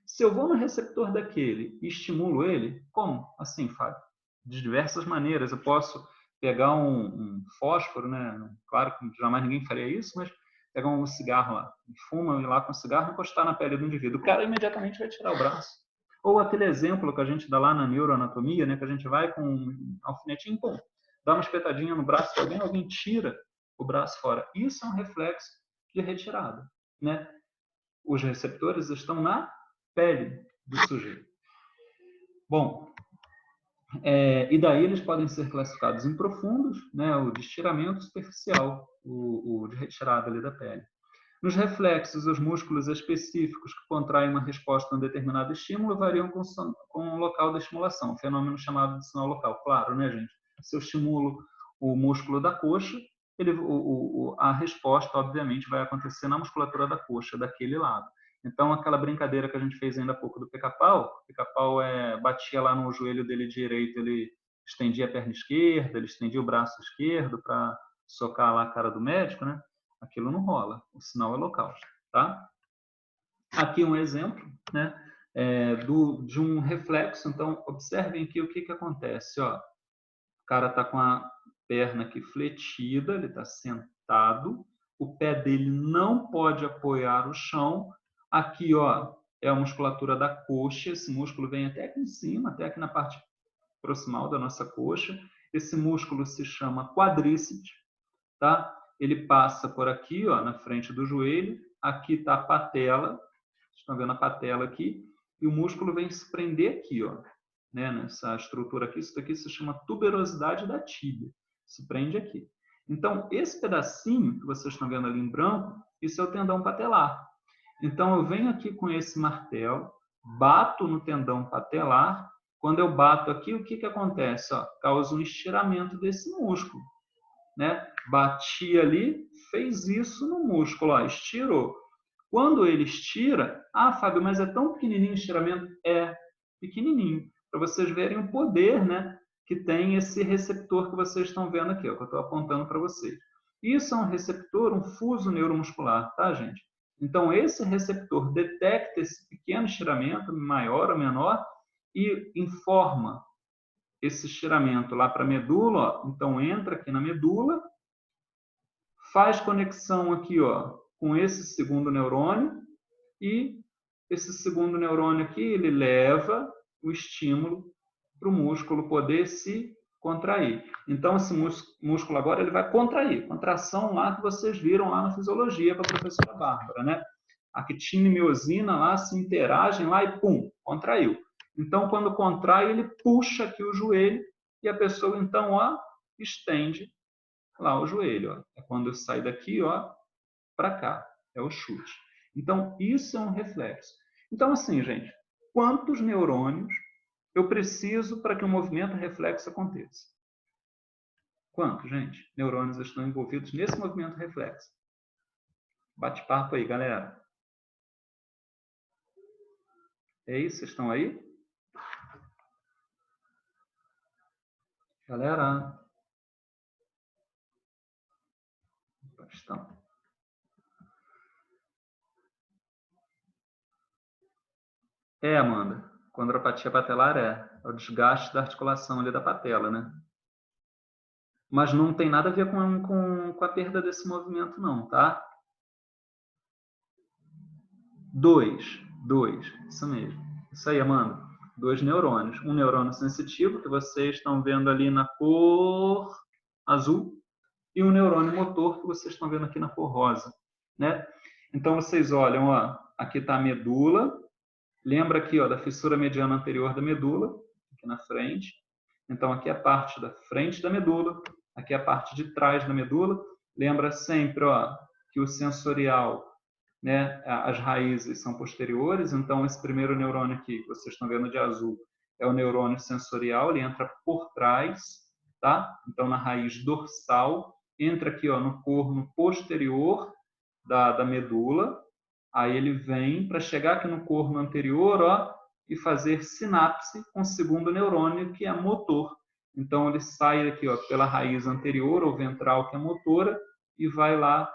Se eu vou no receptor daquele e estimulo ele, como? Assim, Fábio? De diversas maneiras. Eu posso pegar um fósforo, né? Claro que jamais ninguém faria isso, mas pegar um cigarro lá, fuma lá com o cigarro e encostar na pele do indivíduo. O cara imediatamente vai tirar o braço. Ou aquele exemplo que a gente dá lá na neuroanatomia, né? Que a gente vai com um alfinetinho, pum, dá uma espetadinha no braço de alguém, alguém tira o braço fora. Isso é um reflexo de retirada, né? Os receptores estão na pele do sujeito. Bom, e daí eles podem ser classificados em profundos, né, o de estiramento superficial, o de retirada ali da pele. Nos reflexos, os músculos específicos que contraem uma resposta a um determinado estímulo variam com o local da estimulação, um fenômeno chamado de sinal local. Claro, né, gente? Se eu estimulo o músculo da coxa, a resposta, obviamente, vai acontecer na musculatura da coxa, daquele lado. Então, aquela brincadeira que a gente fez ainda há pouco do pica-pau, o pica-pau batia lá no joelho dele direito, ele estendia a perna esquerda, ele estendia o braço esquerdo para socar lá a cara do médico, né? Aquilo não rola, o sinal é local, tá? Aqui um exemplo, né? De um reflexo. Então, observem aqui o que acontece, ó. O cara está com a perna aqui fletida, ele está sentado, o pé dele não pode apoiar o chão. Aqui, ó, é a musculatura da coxa, esse músculo vem até aqui em cima, até aqui na parte proximal da nossa coxa. Esse músculo se chama quadríceps, tá? Ele passa por aqui, ó, na frente do joelho. Aqui está a patela, vocês estão vendo a patela aqui, e o músculo vem se prender aqui, ó, né, nessa estrutura aqui. Isso daqui se chama tuberosidade da tíbia, se prende aqui. Então, esse pedacinho que vocês estão vendo ali em branco, isso é o tendão patelar. Então, eu venho aqui com esse martelo, bato no tendão patelar. Quando eu bato aqui, o que acontece? Ó, causa um estiramento desse músculo, né? Bati ali, fez isso no músculo, ó, estirou. Quando ele estira, Fábio, mas é tão pequenininho o estiramento? É pequenininho, para vocês verem o poder, né, que tem esse receptor que vocês estão vendo aqui, ó, que eu estou apontando para vocês. Isso é um receptor, um fuso neuromuscular, tá, gente? Então, esse receptor detecta esse pequeno estiramento, maior ou menor, e informa esse estiramento lá para a medula, ó. Então entra aqui na medula, faz conexão aqui, ó, com esse segundo neurônio, e esse segundo neurônio aqui, ele leva o estímulo para o músculo poder se contrair. Então, esse músculo agora ele vai contrair. Contração lá que vocês viram lá na fisiologia com a professora Bárbara, né? Actina e miosina lá se interagem lá e pum, contraiu. Então, quando contrai, ele puxa aqui o joelho e a pessoa, então, ó, estende lá o joelho. Ó. É quando eu saio daqui, ó, para cá. É o chute. Então, isso é um reflexo. Então, assim, gente, quantos neurônios eu preciso para que o movimento reflexo aconteça? Quantos, gente, neurônios estão envolvidos nesse movimento reflexo? Bate-papo aí, galera. É isso? Vocês estão aí? Galera? Estão. Amanda. Condropatia patelar é o desgaste da articulação ali da patela, né? Mas não tem nada a ver com a perda desse movimento, não, tá? 2, isso mesmo. Isso aí, Amanda. 2 neurônios. Um neurônio sensitivo, que vocês estão vendo ali na cor azul, e um neurônio motor, que vocês estão vendo aqui na cor rosa, né? Então, vocês olham, ó, aqui está a medula. Lembra aqui, ó, da fissura mediana anterior da medula, aqui na frente. Então, aqui é a parte da frente da medula, aqui é a parte de trás da medula. Lembra sempre, ó, que o sensorial, né, as raízes são posteriores, então esse primeiro neurônio aqui, que vocês estão vendo de azul, é o neurônio sensorial, ele entra por trás, tá? Então, na raiz dorsal, entra aqui, ó, no corno posterior da medula, aí ele vem para chegar aqui no corno anterior, ó, e fazer sinapse com o segundo neurônio, que é motor. Então, ele sai aqui, ó, pela raiz anterior ou ventral, que é motora, e vai lá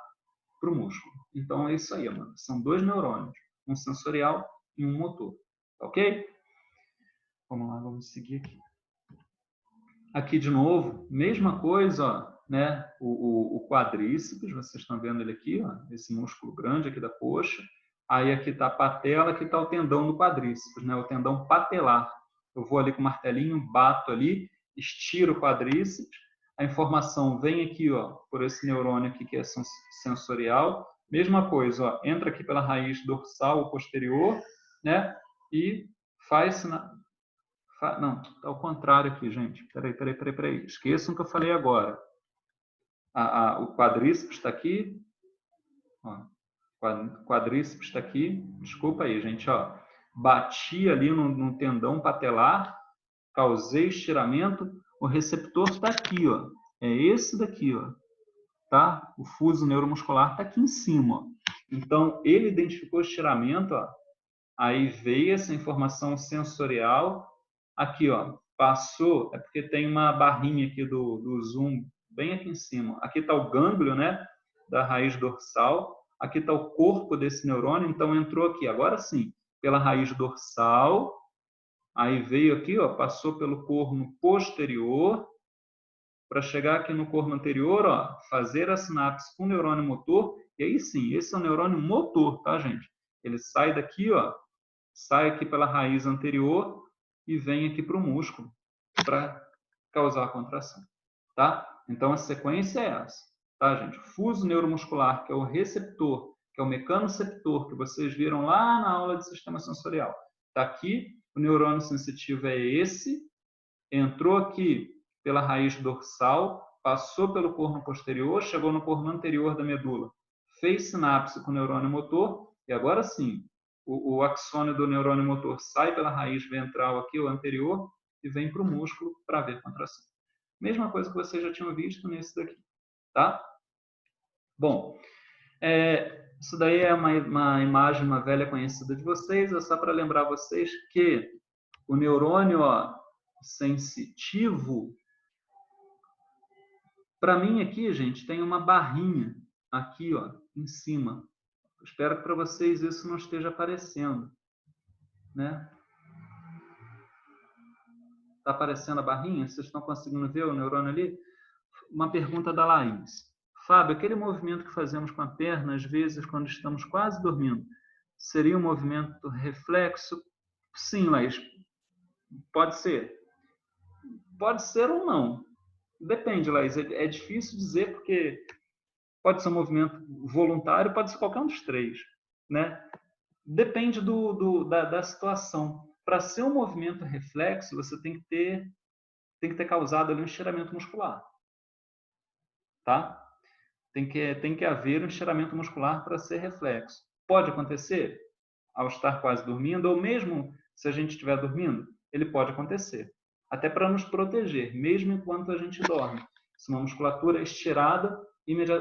para o músculo. Então, é isso aí, mano. São 2 neurônios, um sensorial e um motor. Ok? Vamos lá, vamos seguir aqui. Aqui, de novo, mesma coisa, ó, né? O quadríceps, vocês estão vendo ele aqui, ó, esse músculo grande aqui da coxa. Aí aqui está a patela, aqui está o tendão do quadríceps, né? O tendão patelar. Eu vou ali com o martelinho, bato ali, estiro o quadríceps. A informação vem aqui, ó, por esse neurônio aqui que é sensorial. Mesma coisa, ó, entra aqui pela raiz dorsal ou posterior, né? E faz não, está ao contrário aqui, gente. Peraí. Esqueçam o que eu falei agora. O quadríceps está aqui. Ó, quadríceps está aqui. Desculpa aí, gente. Ó. Bati ali no tendão patelar, causei estiramento. O receptor está aqui, ó. É esse daqui, ó. Tá? O fuso neuromuscular está aqui em cima. Ó. Então, ele identificou o estiramento, ó. Aí veio essa informação sensorial. Aqui, ó, passou, é porque tem uma barrinha aqui do zoom bem aqui em cima. Aqui está o gânglio, né, da raiz dorsal. Aqui está o corpo desse neurônio, então entrou aqui. Agora sim, pela raiz dorsal, aí veio aqui, ó, passou pelo corno posterior, para chegar aqui no corno anterior, ó, fazer a sinapse com o neurônio motor, e aí sim, esse é o neurônio motor, tá, gente? Ele sai daqui, ó, sai aqui pela raiz anterior e vem aqui para o músculo para causar a contração, tá? Então, a sequência é essa, tá, gente? Fuso neuromuscular, que é o receptor, que é o mecanoceptor, que vocês viram lá na aula de sistema sensorial. Tá aqui, o neurônio sensitivo é esse, entrou aqui pela raiz dorsal, passou pelo corno posterior, chegou no corno anterior da medula, fez sinapse com o neurônio motor, e agora sim, o axônio do neurônio motor sai pela raiz ventral aqui, o anterior, e vem para o músculo para ver contração. Mesma coisa que vocês já tinham visto nesse daqui, tá? Bom, isso daí é uma imagem, uma velha conhecida de vocês, é só para lembrar vocês que o neurônio, ó, sensitivo, para mim aqui, gente, tem uma barrinha aqui, ó, em cima. Espero que para vocês isso não esteja aparecendo, né? Está aparecendo a barrinha? Vocês estão conseguindo ver o neurônio ali? Uma pergunta da Laís. Fábio, aquele movimento que fazemos com a perna, às vezes, quando estamos quase dormindo, seria um movimento reflexo? Sim, Laís. Pode ser. Pode ser ou não. Depende, Laís. É difícil dizer porque pode ser um movimento voluntário, pode ser qualquer um dos três, né? Depende da situação. Para ser um movimento reflexo, você tem que ter causado ali um estiramento muscular, tá? Tem que haver um estiramento muscular para ser reflexo. Pode acontecer ao estar quase dormindo, ou mesmo se a gente estiver dormindo, ele pode acontecer. Até para nos proteger, mesmo enquanto a gente dorme. Se uma musculatura estirada,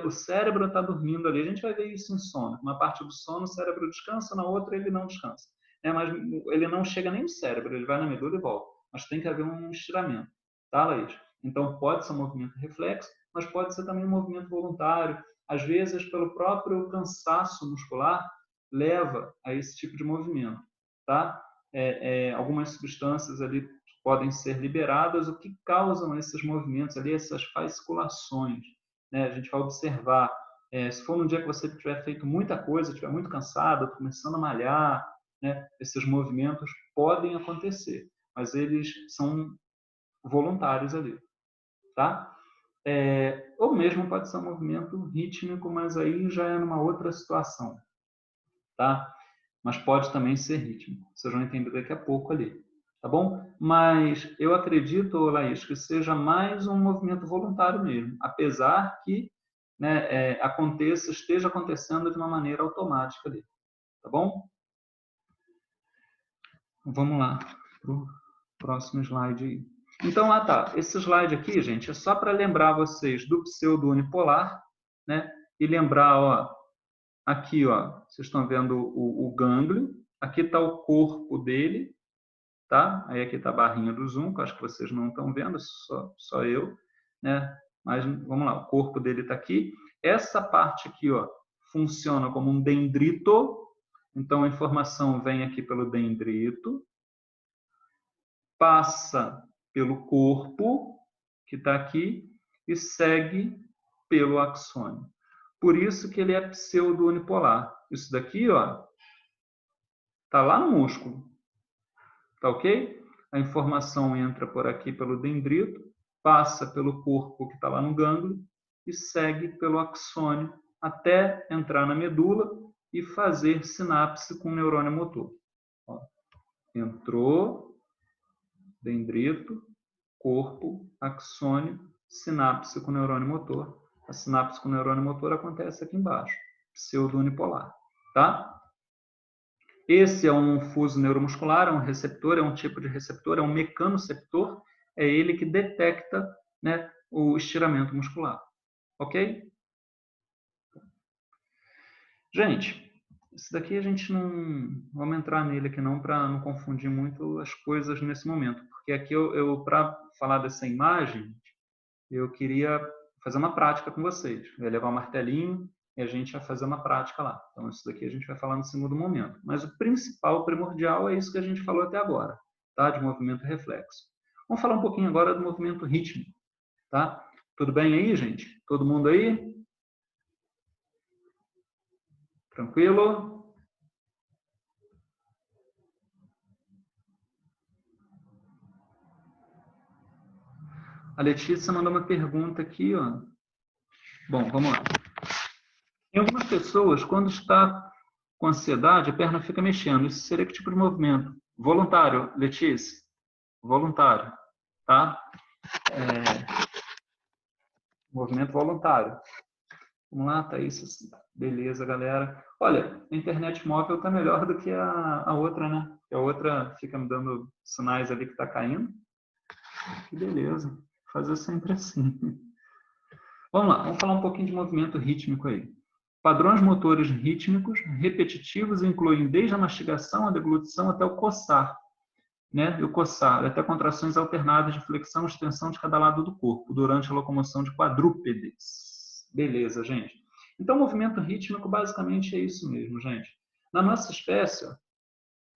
o cérebro está dormindo ali. A gente vai ver isso em sono. Uma parte do sono o cérebro descansa, na outra ele não descansa. Mas ele não chega nem no cérebro, ele vai na medula e volta. Mas tem que haver um estiramento. Tá, Laís? Então pode ser um movimento reflexo, mas pode ser também um movimento voluntário. Às vezes, pelo próprio cansaço muscular, leva a esse tipo de movimento, tá? Algumas substâncias ali podem ser liberadas, o que causam esses movimentos ali, essas fasciculações, né? A gente vai observar, se for num dia que você tiver feito muita coisa, estiver muito cansado, começando a malhar, né? Esses movimentos podem acontecer, mas eles são voluntários ali, tá? Ou mesmo pode ser um movimento rítmico, mas aí já é numa outra situação, tá? Mas pode também ser rítmico. Vocês vão entender daqui a pouco ali, tá bom? Mas eu acredito, Laís, que seja mais um movimento voluntário mesmo, apesar que, né, esteja acontecendo de uma maneira automática ali, tá bom? Vamos lá para o próximo slide aí. Então, tá. Esse slide aqui, gente, é só para lembrar vocês do pseudo-unipolar, né? E lembrar, ó, aqui, ó, vocês estão vendo o gânglio, aqui está o corpo dele, tá? Aí aqui está a barrinha do zoom, que eu acho que vocês não estão vendo, só eu, né? Mas vamos lá, o corpo dele está aqui. Essa parte aqui, ó, funciona como um dendrito, então a informação vem aqui pelo dendrito, passa pelo corpo, que está aqui, e segue pelo axônio. Por isso que ele é pseudo-unipolar. Isso daqui, ó, tá lá no músculo. Tá ok? A informação entra por aqui pelo dendrito, passa pelo corpo que está lá no gânglio e segue pelo axônio até entrar na medula e fazer sinapse com o neurônio motor. Ó, entrou, dendrito, corpo, axônio, sinapse com o neurônio motor. A sinapse com o neurônio motor acontece aqui embaixo, pseudo-unipolar, tá? Esse é um fuso neuromuscular, é um receptor, é um tipo de receptor, é um mecanoceptor, é ele que detecta, né, o estiramento muscular. Ok? Gente, esse daqui a gente não... Vamos entrar nele aqui não, para não confundir muito as coisas nesse momento. Porque aqui para falar dessa imagem, eu queria fazer uma prática com vocês. Eu ia levar um martelinho e a gente ia fazer uma prática lá. Então, isso daqui a gente vai falar no segundo momento. Mas o principal, o primordial, é isso que a gente falou até agora, tá? De movimento reflexo. Vamos falar um pouquinho agora do movimento rítmico, tá? Tudo bem aí, gente? Todo mundo aí? Tranquilo? A Letícia mandou uma pergunta aqui, ó. Bom, vamos lá. Em algumas pessoas, quando está com ansiedade, a perna fica mexendo. Isso seria que tipo de movimento? Voluntário, Letícia. Voluntário, tá? Movimento voluntário. Vamos lá, Thaís. Beleza, galera. Olha, a internet móvel está melhor do que a outra, né? A outra fica me dando sinais ali que está caindo. Que beleza. Fazer sempre assim. Vamos lá, vamos falar um pouquinho de movimento rítmico aí. Padrões motores rítmicos repetitivos incluem desde a mastigação, a deglutição até o coçar, né? E o coçar, até contrações alternadas de flexão e extensão de cada lado do corpo, durante a locomoção de quadrúpedes. Beleza, gente? Então, o movimento rítmico basicamente é isso mesmo, gente. Na nossa espécie, ó,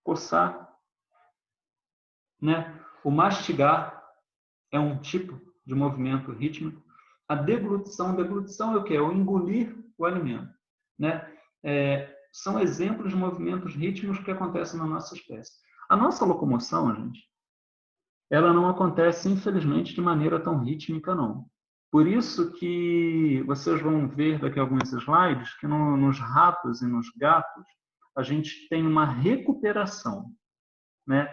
coçar, né? O mastigar é um tipo de movimento rítmico. A deglutição é o quê? É o engolir o alimento, né? São exemplos de movimentos rítmicos que acontecem na nossa espécie. A nossa locomoção, gente, ela não acontece, infelizmente, de maneira tão rítmica, não. Por isso que vocês vão ver daqui a alguns slides que nos ratos e nos gatos a gente tem uma recuperação, né,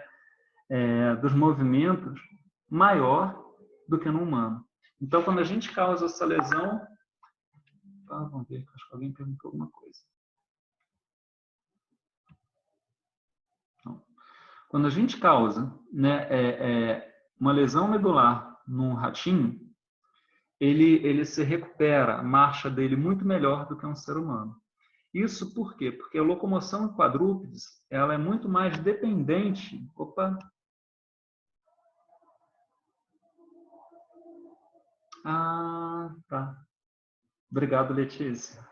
dos movimentos maior do que no humano. Então, quando a gente causa essa lesão... vamos ver, acho que alguém perguntou alguma coisa. Não. Quando a gente causa, né, uma lesão medular num ratinho, ele se recupera, a marcha dele muito melhor do que um ser humano. Isso por quê? Porque a locomoção em quadrúpedes ela é muito mais dependente... Opa! Ah, tá. Obrigado, Letícia.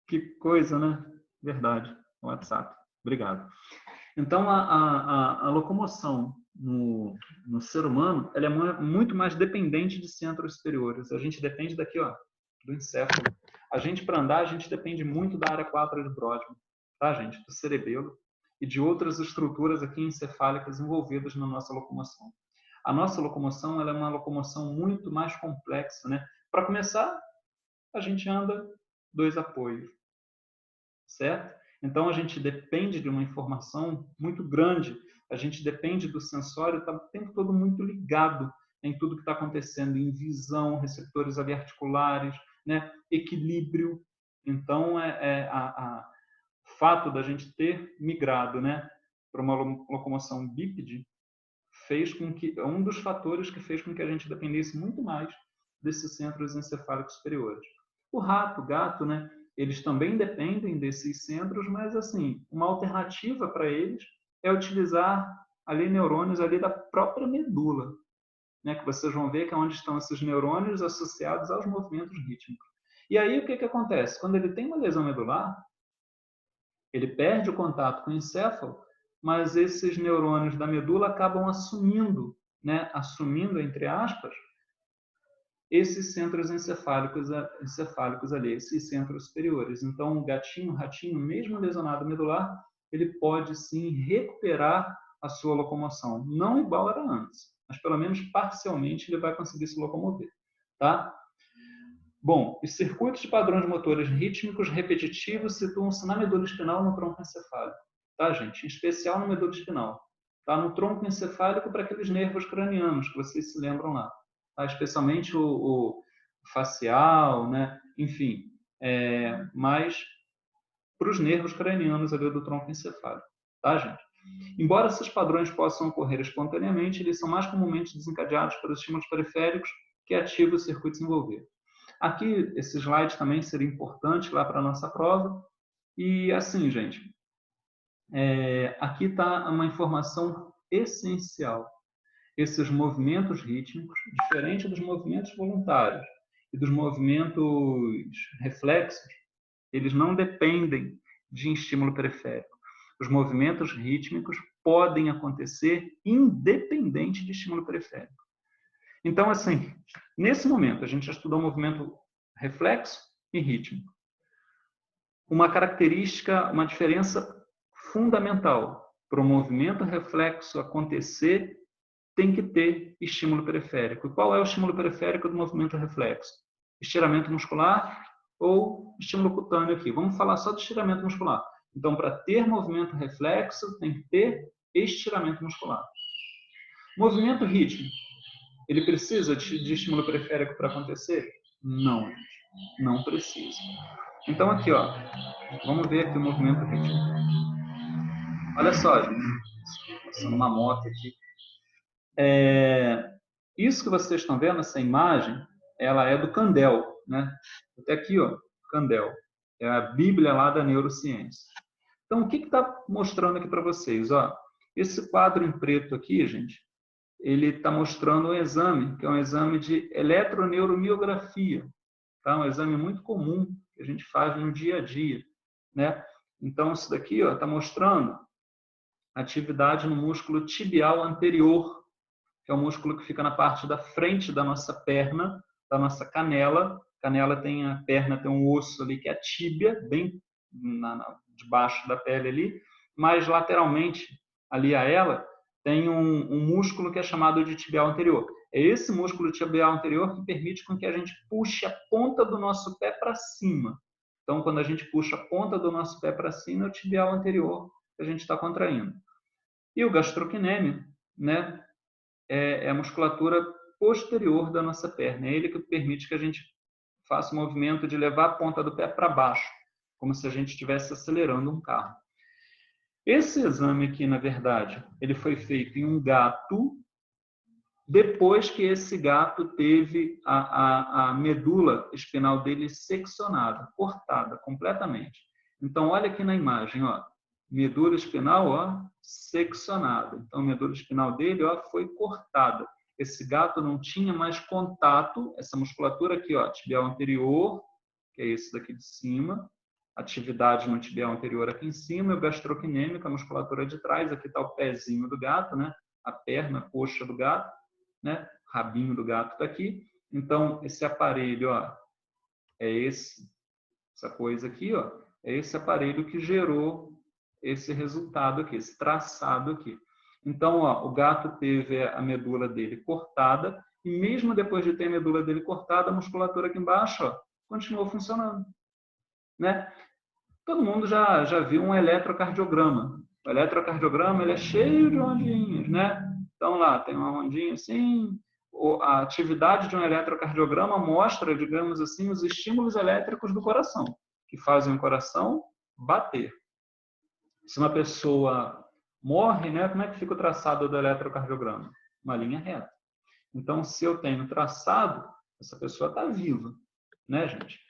Que coisa, né? Verdade. WhatsApp. Obrigado. Então, a locomoção no ser humano, ela é muito mais dependente de centros superiores. A gente depende daqui, ó, do encéfalo. A gente, para andar, a gente depende muito da área 4 de Brodmann, tá, gente? Do cerebelo e de outras estruturas aqui encefálicas envolvidas na nossa locomoção. A nossa locomoção, ela é uma locomoção muito mais complexa, né? Para começar, a gente anda 2 apoios, certo? Então, a gente depende de uma informação muito grande, a gente depende do sensório, está o tempo todo muito ligado em tudo que está acontecendo, em visão, receptores aviarticulares, né? Equilíbrio. Então, o fato da gente ter migrado, né, para uma locomoção bípede fez com que, é um dos fatores que fez com que a gente dependesse muito mais desses centros encefálicos superiores. O rato, o gato, né, eles também dependem desses centros, mas assim, uma alternativa para eles é utilizar ali neurônios ali da própria medula, né, que vocês vão ver que é onde estão esses neurônios associados aos movimentos rítmicos. E aí o que acontece? Quando ele tem uma lesão medular, ele perde o contato com o encéfalo, mas esses neurônios da medula acabam assumindo, né, assumindo entre aspas, esses centros encefálicos ali, esses centros superiores. Então, o gatinho, o ratinho, mesmo lesionado medular, ele pode sim recuperar a sua locomoção. Não igual era antes, mas pelo menos parcialmente ele vai conseguir se locomover, tá? Bom, os circuitos de padrões motores rítmicos repetitivos situam-se na medula espinal no tronco encefálico, tá, gente? Em especial na medula espinal, tá? No tronco encefálico para aqueles nervos cranianos que vocês se lembram lá, tá? Especialmente o facial, né? Enfim, mas para os nervos cranianos ali do tronco encefálico, tá, gente? Embora esses padrões possam ocorrer espontaneamente, eles são mais comumente desencadeados pelos estímulos periféricos que ativam os circuitos envolvidos. Aqui, esse slide também seria importante lá para a nossa prova. E assim, gente, aqui está uma informação essencial. Esses movimentos rítmicos, diferente dos movimentos voluntários e dos movimentos reflexos, eles não dependem de estímulo periférico. Os movimentos rítmicos podem acontecer independente de estímulo periférico. Então, assim, nesse momento, a gente já estudou movimento reflexo e rítmico. Uma característica, uma diferença fundamental para o movimento reflexo acontecer, tem que ter estímulo periférico. E qual é o estímulo periférico do movimento reflexo? Estiramento muscular ou estímulo cutâneo aqui? Vamos falar só de estiramento muscular. Então, para ter movimento reflexo, tem que ter estiramento muscular. Movimento rítmico. Ele precisa de estímulo periférico para acontecer? Não, gente. Não precisa. Então, aqui, ó, vamos ver aqui o movimento rítmico. Olha só, gente. Passando uma moto aqui. Isso que vocês estão vendo, essa imagem, ela é do Kandel, né? Até aqui, ó, Kandel. É a Bíblia lá da neurociência. Então, o que está mostrando aqui para vocês? Ó, esse quadro em preto aqui, gente, ele está mostrando um exame, que é um exame de eletroneuromiografia, tá? Um exame muito comum que a gente faz no dia a dia, né? Então, isso daqui está mostrando atividade no músculo tibial anterior, que é o músculo que fica na parte da frente da nossa perna, da nossa canela. Canela tem a perna, tem um osso ali que é a tíbia, bem debaixo da pele ali, mas lateralmente ali a ela tem um músculo que é chamado de tibial anterior. É esse músculo tibial anterior que permite com que a gente puxe a ponta do nosso pé para cima. Então, quando a gente puxa a ponta do nosso pé para cima, é o tibial anterior que a gente está contraindo. E o gastrocnêmio, né, é a musculatura posterior da nossa perna. É ele que permite que a gente faça o movimento de levar a ponta do pé para baixo, como se a gente estivesse acelerando um carro. Esse exame aqui, na verdade, ele foi feito em um gato, depois que esse gato teve a medula espinal dele seccionada, cortada completamente. Então, olha aqui na imagem, ó, medula espinal, ó, seccionada. Então, a medula espinal dele, ó, foi cortada. Esse gato não tinha mais contato, essa musculatura aqui, ó, tibial anterior, que é esse daqui de cima, atividade no tibial anterior aqui em cima, e o gastrocnêmico, a musculatura de trás, aqui está o pezinho do gato, né? a perna, a coxa do gato, né? Rabinho do gato está aqui. Então, esse aparelho, ó, é essa coisa aqui, ó, é esse aparelho que gerou esse resultado aqui, esse traçado aqui. Então, ó, o gato teve a medula dele cortada e mesmo depois de ter a medula dele cortada, a musculatura aqui embaixo, ó, continuou funcionando, né? Todo mundo já viu um eletrocardiograma. O eletrocardiograma ele é cheio de ondinhas, né? Então lá tem uma ondinha assim. A atividade de um eletrocardiograma mostra, digamos assim, os estímulos elétricos do coração, que fazem o coração bater. Se uma pessoa morre, né, como é que fica o traçado do eletrocardiograma? Uma linha reta. Então, se eu tenho traçado, essa pessoa está viva, né, gente?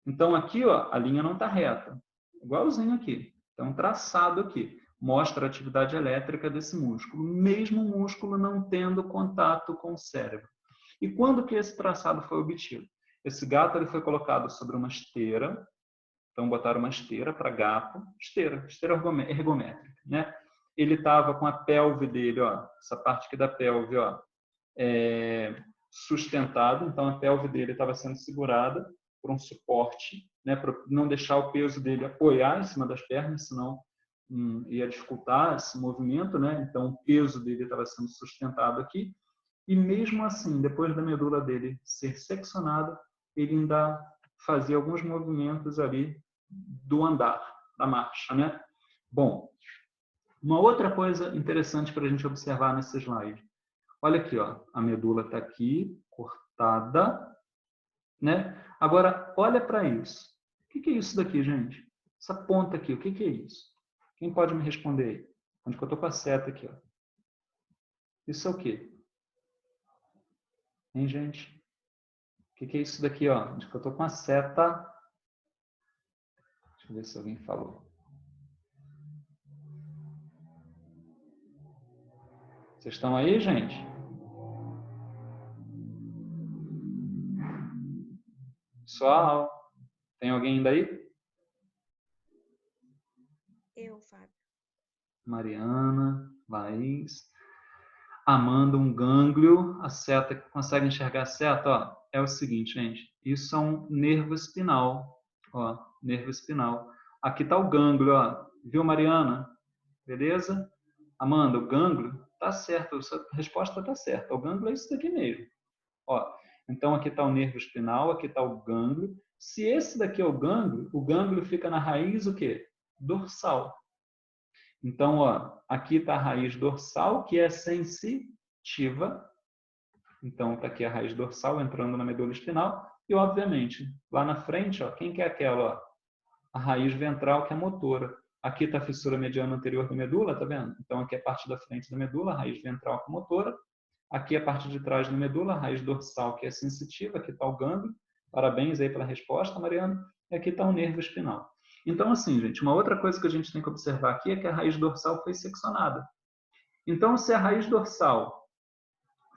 Então, aqui, ó, a linha não está reta. Igualzinho aqui. Então, traçado aqui. Mostra a atividade elétrica desse músculo, mesmo o músculo não tendo contato com o cérebro. E quando que esse traçado foi obtido? Esse gato ele foi colocado sobre uma esteira. Então, botaram uma esteira para gato. Esteira ergométrica, né? Ele estava com a pelve dele, ó, essa parte aqui da pelve, ó, sustentado. Então, a pelve dele estava sendo segurada por um suporte, né, para não deixar o peso dele apoiar em cima das pernas, senão ia dificultar esse movimento, né? Então o peso dele estava sendo sustentado aqui e mesmo assim, depois da medula dele ser seccionada, ele ainda fazia alguns movimentos ali do andar, da marcha, né? Bom, uma outra coisa interessante para a gente observar nesse slide. Olha aqui, ó, a medula está aqui, cortada, né? Agora, olha para isso. O que é isso daqui, gente? Essa ponta aqui, o que é isso? Quem pode me responder aí? Onde que eu estou com a seta aqui, ó? Isso é o quê? Hein, gente? O que é isso daqui, ó? Onde que eu estou com a seta? Deixa eu ver se alguém falou. Vocês estão aí, gente? Pessoal, tem alguém ainda aí? Eu, Fábio. Mariana, Laís. Amanda, um gânglio. A seta, consegue enxergar a seta? Ó, é o seguinte, gente. Isso é um nervo espinal. Ó, nervo espinal. Aqui está o gânglio, ó. Viu, Mariana? Beleza? Amanda, o gânglio tá certo. A sua resposta tá certa. O gânglio é isso daqui mesmo. Ó, então aqui está o nervo espinal, aqui está o gânglio. Se esse daqui é o gânglio fica na raiz o quê? Dorsal. Então, ó, aqui está a raiz dorsal, que é sensitiva. Então, está aqui a raiz dorsal entrando na medula espinal. E, obviamente, lá na frente, ó, quem que é aquela? Ó? A raiz ventral, que é motora. Aqui está a fissura mediana anterior da medula, tá vendo? Então, aqui é a parte da frente da medula, a raiz ventral, que é motora. Aqui é a parte de trás da medula, a raiz dorsal, que é sensitiva. Aqui está o gânglio. Parabéns aí pela resposta, Mariana. E aqui está o nervo espinal. Então, assim, gente, uma outra coisa que a gente tem que observar aqui é que a raiz dorsal foi seccionada. Então, se a raiz dorsal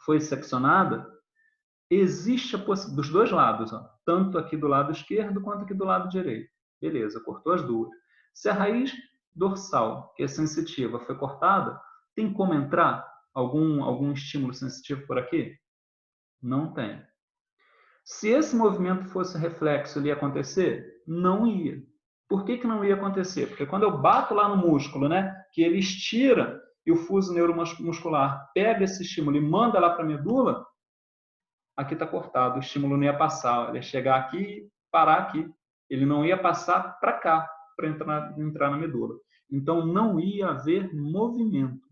foi seccionada, existe a possibilidade, dos dois lados, ó, tanto aqui do lado esquerdo quanto aqui do lado direito. Beleza, cortou as duas. Se a raiz dorsal, que é sensitiva, foi cortada, tem como entrar algum estímulo sensitivo por aqui? Não tem. Se esse movimento fosse reflexo, ele ia acontecer? Não ia. Por que não ia acontecer? Porque quando eu bato lá no músculo, né, que ele estira e o fuso neuromuscular pega esse estímulo e manda lá para a medula, aqui está cortado, o estímulo não ia passar, ele ia chegar aqui e parar aqui. Ele não ia passar para cá, para entrar na medula. Então, não ia haver movimento,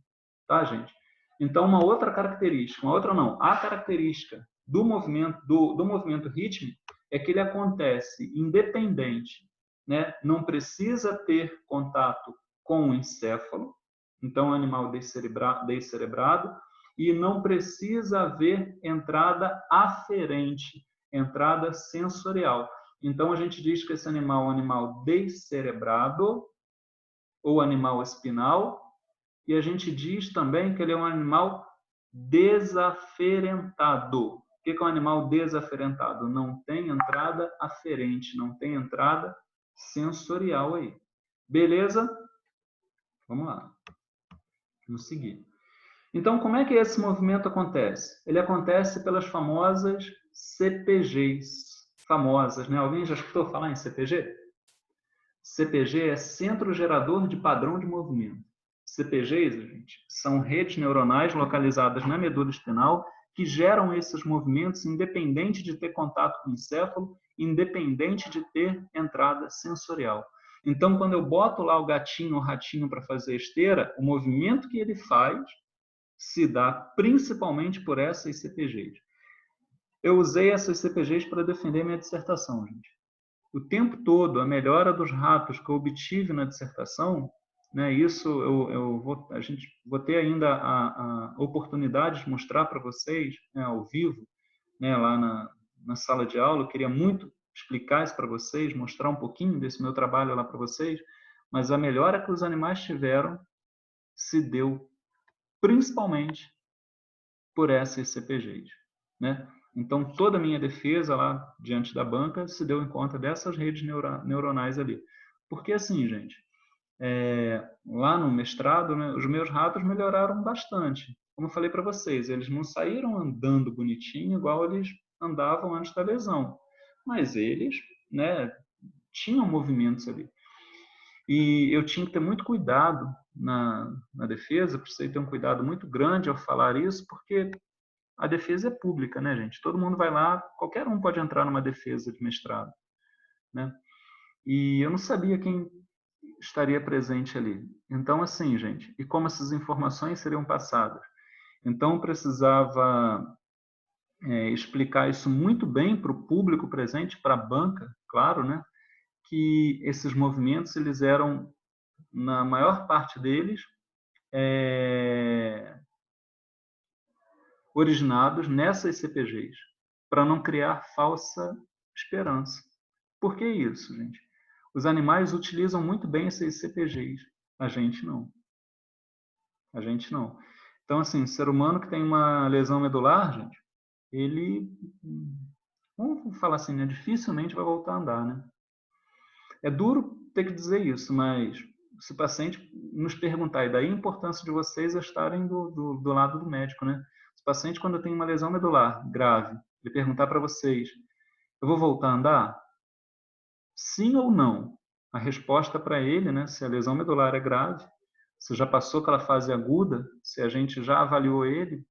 tá, gente? Então, uma outra característica, a característica do movimento rítmico é que ele acontece independente, né? Não precisa ter contato com o encéfalo, então, animal descerebrado, e não precisa haver entrada aferente, entrada sensorial. Então, a gente diz que esse animal é um animal descerebrado ou animal espinal, e a gente diz também que ele é um animal desaferentado. O que é um animal desaferentado? Não tem entrada aferente, não tem entrada sensorial aí. Beleza? Vamos lá. Vamos seguir. Então, como é que esse movimento acontece? Ele acontece pelas famosas CPGs. Famosas, né? Alguém já escutou falar em CPG? CPG é Centro Gerador de Padrão de Movimento. CPGs, gente, são redes neuronais localizadas na medula espinal que geram esses movimentos independente de ter contato com o encéfalo, independente de ter entrada sensorial. Então, quando eu boto lá o gatinho ou ratinho para fazer esteira, o movimento que ele faz se dá principalmente por essas CPGs. Eu usei essas CPGs para defender minha dissertação, gente. O tempo todo, a melhora dos ratos que eu obtive na dissertação, né, isso vou ter ainda a oportunidade de mostrar para vocês, né, ao vivo, né, lá na sala de aula. Eu queria muito explicar isso para vocês, mostrar um pouquinho desse meu trabalho lá para vocês, mas a melhora que os animais tiveram se deu principalmente por essas CPGs, né? Então, toda a minha defesa lá diante da banca se deu em conta dessas redes neuronais ali. Porque assim, gente, lá no mestrado, né, os meus ratos melhoraram bastante. Como eu falei para vocês, eles não saíram andando bonitinho igual eles andavam antes da lesão, mas eles, né, tinham movimentos ali. E eu tinha que ter muito cuidado na defesa, precisei ter um cuidado muito grande ao falar isso, porque a defesa é pública, né, gente? Todo mundo vai lá, qualquer um pode entrar numa defesa de mestrado, né? E eu não sabia quem estaria presente ali. Então, assim, gente, e como essas informações seriam passadas? Então, eu precisava explicar isso muito bem para o público presente, para a banca, claro, né? Que esses movimentos, eles eram, na maior parte deles, originados nessas CPGs, para não criar falsa esperança. Por que isso, gente? Os animais utilizam muito bem esses CPGs, a gente não. A gente não. Então, assim, ser humano que tem uma lesão medular, gente, ele, vamos falar assim, né, dificilmente vai voltar a andar, né? É duro ter que dizer isso, mas se o paciente nos perguntar, e daí a importância de vocês estarem do lado do médico, né? Se o paciente, quando tem uma lesão medular grave, ele perguntar para vocês, eu vou voltar a andar? Sim ou não? A resposta para ele, né, se a lesão medular é grave, se já passou aquela fase aguda, se a gente já avaliou ele,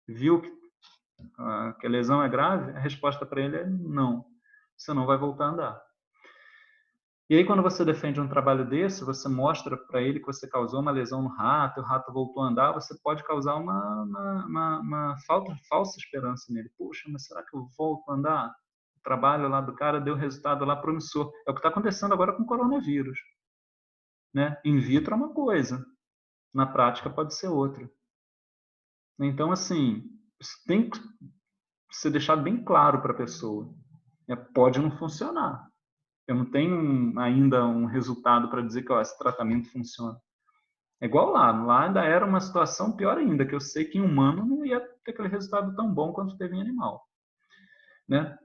viu que a lesão é grave, a resposta para ele é não. Você não vai voltar a andar. E aí, quando você defende um trabalho desse, você mostra para ele que você causou uma lesão no rato, o rato voltou a andar, você pode causar uma falsa esperança nele. Puxa, mas será que eu volto a andar? O trabalho lá do cara deu resultado lá promissor. É o que está acontecendo agora com o coronavírus, né? In vitro é uma coisa, na prática pode ser outra. Então, assim, isso tem que ser deixado bem claro para a pessoa. Pode não funcionar. Eu não tenho ainda um resultado para dizer que ó, esse tratamento funciona. É igual lá. Lá ainda era uma situação pior ainda, que eu sei que em humano não ia ter aquele resultado tão bom quanto teve em animal, né?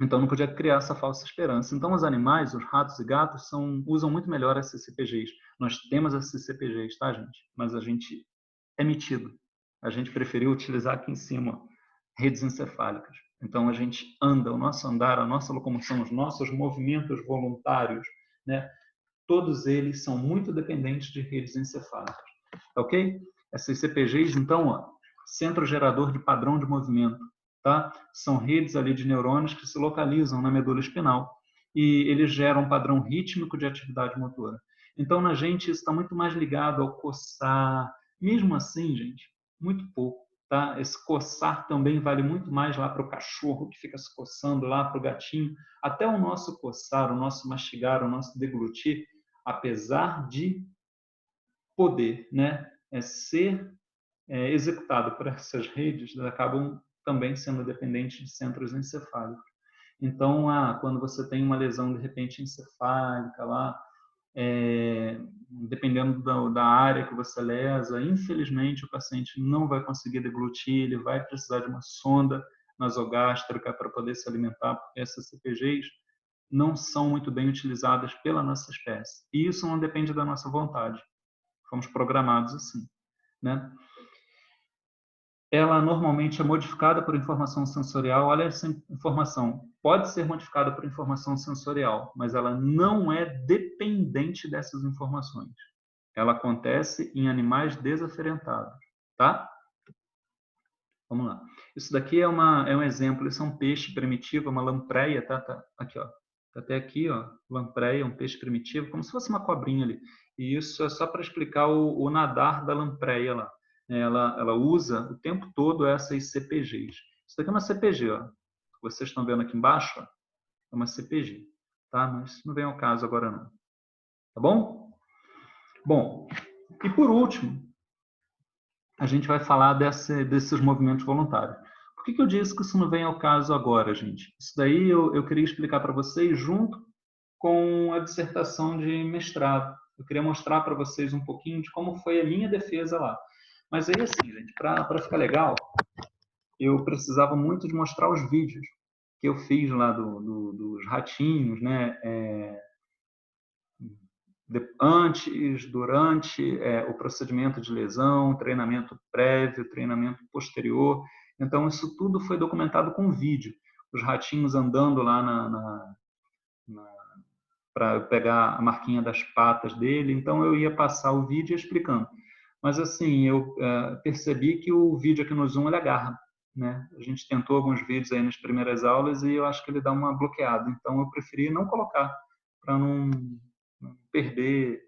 Então não podia criar essa falsa esperança. Então os animais, os ratos e gatos, usam muito melhor esses CPGs. Nós temos esses CPGs, tá, gente? Mas a gente é metido. A gente preferiu utilizar aqui em cima redes encefálicas. Então a gente anda, o nosso andar, a nossa locomoção, os nossos movimentos voluntários, né? Todos eles são muito dependentes de redes encefálicas. Tá ok? Essas CPGs, então, ó, centro gerador de padrão de movimento, tá? São redes ali de neurônios que se localizam na medula espinal e eles geram um padrão rítmico de atividade motora. Então, na gente, isso está muito mais ligado ao coçar. Mesmo assim, gente, muito pouco. Tá? Esse coçar também vale muito mais lá para o cachorro que fica se coçando, lá para o gatinho. Até o nosso coçar, o nosso mastigar, o nosso deglutir, apesar de poder, né, ser executado por essas redes, acabam também sendo dependentes de centros encefálicos. Então, quando você tem uma lesão de repente encefálica lá, dependendo da área que você lesa, infelizmente o paciente não vai conseguir deglutir, ele vai precisar de uma sonda nasogástrica para poder se alimentar, porque essas CPGs não são muito bem utilizadas pela nossa espécie. E isso não depende da nossa vontade. Fomos programados assim, né? ela normalmente é modificada por informação sensorial. Olha essa informação. Pode ser modificada por informação sensorial, mas ela não é dependente dessas informações. Ela acontece em animais desaferentados, tá? Vamos lá. Isso daqui é um exemplo. Isso é um peixe primitivo, uma lampreia, tá? Aqui, ó. Tá até aqui, ó. Lampreia, um peixe primitivo, como se fosse uma cobrinha ali. E isso é só para explicar o nadar da lampreia lá. Ela usa o tempo todo essas CPGs. Isso daqui é uma CPG, ó. Vocês estão vendo aqui embaixo, ó. É uma CPG, tá? Mas não vem ao caso agora não. Tá bom? Bom, e por último, a gente vai falar desses movimentos voluntários. Por que eu disse que isso não vem ao caso agora, gente? Isso daí eu queria explicar para vocês junto com a dissertação de mestrado. Eu queria mostrar para vocês um pouquinho de como foi a minha defesa lá. Mas aí, assim, gente, para ficar legal, eu precisava muito de mostrar os vídeos que eu fiz lá dos ratinhos, né? Antes, durante o procedimento de lesão, treinamento prévio, treinamento posterior. Então, isso tudo foi documentado com vídeo. Os ratinhos andando lá para pegar a marquinha das patas dele. Então, eu ia passar o vídeo explicando. Mas, assim, eu percebi que o vídeo aqui no Zoom, ele agarra. Né? A gente tentou alguns vídeos aí nas primeiras aulas e eu acho que ele dá uma bloqueada. Então, eu preferi não colocar para não perder.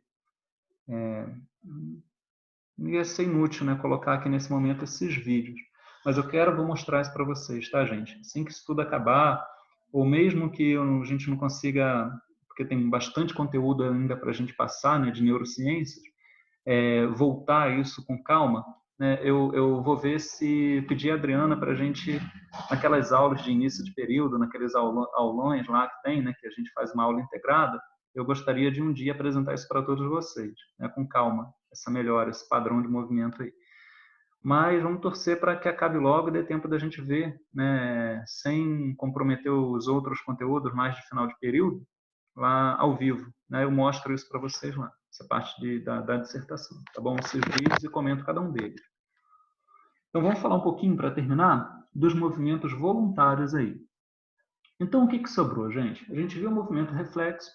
Ia ser inútil, né, colocar aqui nesse momento esses vídeos. Mas vou mostrar isso para vocês, tá, gente? Assim que isso tudo acabar, ou mesmo que a gente não consiga, porque tem bastante conteúdo ainda para a gente passar, né, de neurociências, voltar a isso com calma, né, eu vou ver se pedir a Adriana para a gente, naquelas aulas de início de período, naqueles aulões lá que tem, né, que a gente faz uma aula integrada, eu gostaria de um dia apresentar isso para todos vocês, né, com calma, essa melhora, esse padrão de movimento aí. Mas vamos torcer para que acabe logo e dê tempo da gente ver, né, sem comprometer os outros conteúdos mais de final de período, lá ao vivo. Né? Eu mostro isso para vocês lá, essa parte da dissertação. Tá bom? Esses vídeos e comento cada um deles. Então vamos falar um pouquinho, para terminar, dos movimentos voluntários aí. Então o que sobrou, gente? A gente viu o movimento reflexo,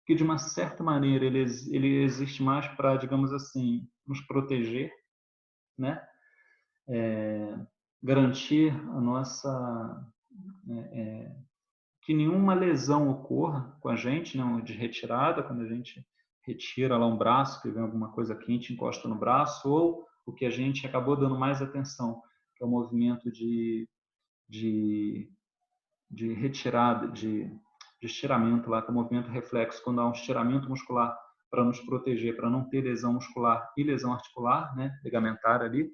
que de uma certa maneira ele existe mais para, digamos assim, nos proteger, né? Garantir a nossa... que nenhuma lesão ocorra com a gente, não, de retirada, quando a gente retira lá um braço, que vem alguma coisa quente, encosta no braço, ou o que a gente acabou dando mais atenção, que é o movimento de retirada, de estiramento lá, que é o movimento reflexo, quando há um estiramento muscular para nos proteger, para não ter lesão muscular e lesão articular, né, ligamentar ali,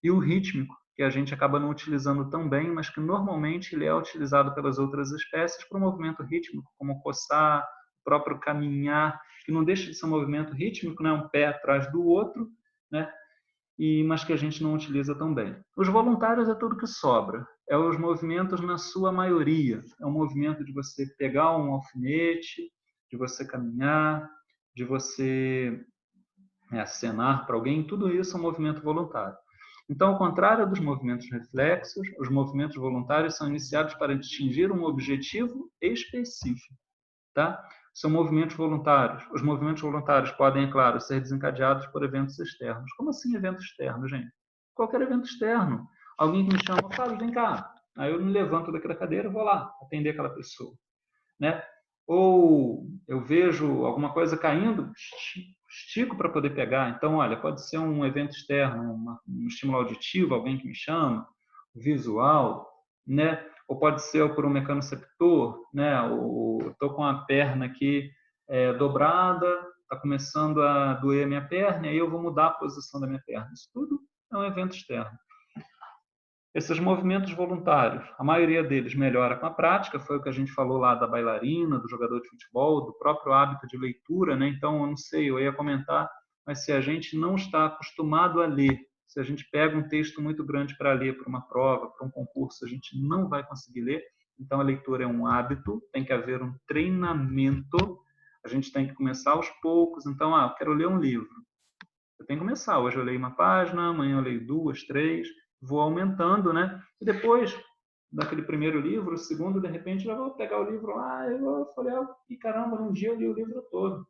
e o rítmico, que a gente acaba não utilizando tão bem, mas que normalmente ele é utilizado pelas outras espécies para o movimento rítmico, como coçar, o próprio caminhar, que não deixa de ser um movimento rítmico, né? Um pé atrás do outro, né? Mas que a gente não utiliza tão bem. Os voluntários é tudo que sobra. É os movimentos na sua maioria. É um movimento de você pegar um alfinete, de você caminhar, de você acenar para alguém. Tudo isso é um movimento voluntário. Então, ao contrário dos movimentos reflexos, os movimentos voluntários são iniciados para atingir um objetivo específico. Tá? São movimentos voluntários. Os movimentos voluntários podem, é claro, ser desencadeados por eventos externos. Como assim evento externo, gente? Qualquer evento externo. Alguém que me chama, Fábio, vem cá. Aí eu me levanto daquela cadeira e vou lá atender aquela pessoa. Né? Ou eu vejo alguma coisa caindo, estico para poder pegar. Então, olha, pode ser um evento externo, um estímulo auditivo, alguém que me chama, visual, né? Ou pode ser por um mecanoceptor, né? Ou estou com a perna aqui dobrada, está começando a doer a minha perna, e aí eu vou mudar a posição da minha perna. Isso tudo é um evento externo. Esses movimentos voluntários, a maioria deles melhora com a prática, foi o que a gente falou lá da bailarina, do jogador de futebol, do próprio hábito de leitura, né? Então, eu não sei, eu ia comentar, mas se a gente não está acostumado a ler, se a gente pega um texto muito grande para ler para uma prova, para um concurso, a gente não vai conseguir ler. Então, a leitura é um hábito, tem que haver um treinamento, a gente tem que começar aos poucos. Então, eu quero ler um livro. Eu tenho que começar. Hoje eu leio uma página, amanhã eu leio 2, 3. vou aumentando, né? E depois daquele primeiro livro, o segundo, de repente, já vou pegar o livro lá, eu falei, e caramba, num dia eu li o livro todo.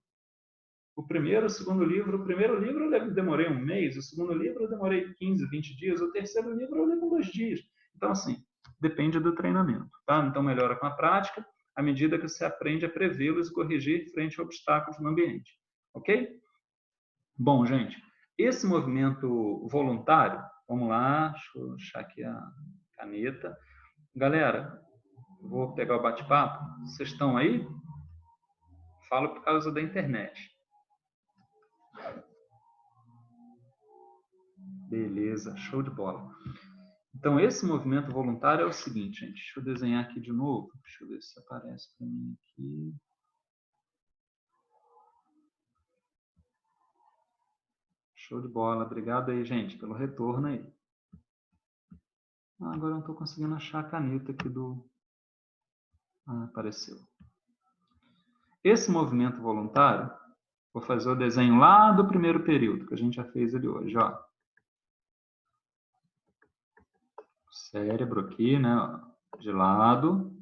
O primeiro, o segundo livro, o primeiro livro eu demorei um mês, o segundo livro eu demorei 15, 20 dias, o terceiro livro eu li com 2 dias. Então, assim, depende do treinamento, tá? Então, melhora com a prática, à medida que você aprende a prevê-los e corrigir frente a obstáculos no ambiente, ok? Bom, gente, esse movimento voluntário, vamos lá, deixa eu achar aqui a caneta. Galera, vou pegar o bate-papo. Vocês estão aí? Falo por causa da internet. Beleza, show de bola. Então, esse movimento voluntário é o seguinte, gente. Deixa eu desenhar aqui de novo. Deixa eu ver se aparece para mim aqui. Show de bola. Obrigado aí, gente, pelo retorno aí. Agora eu não estou conseguindo achar a caneta aqui do... apareceu. Esse movimento voluntário, vou fazer o desenho lá do primeiro período, que a gente já fez ali hoje, ó. Cérebro aqui, né, de lado,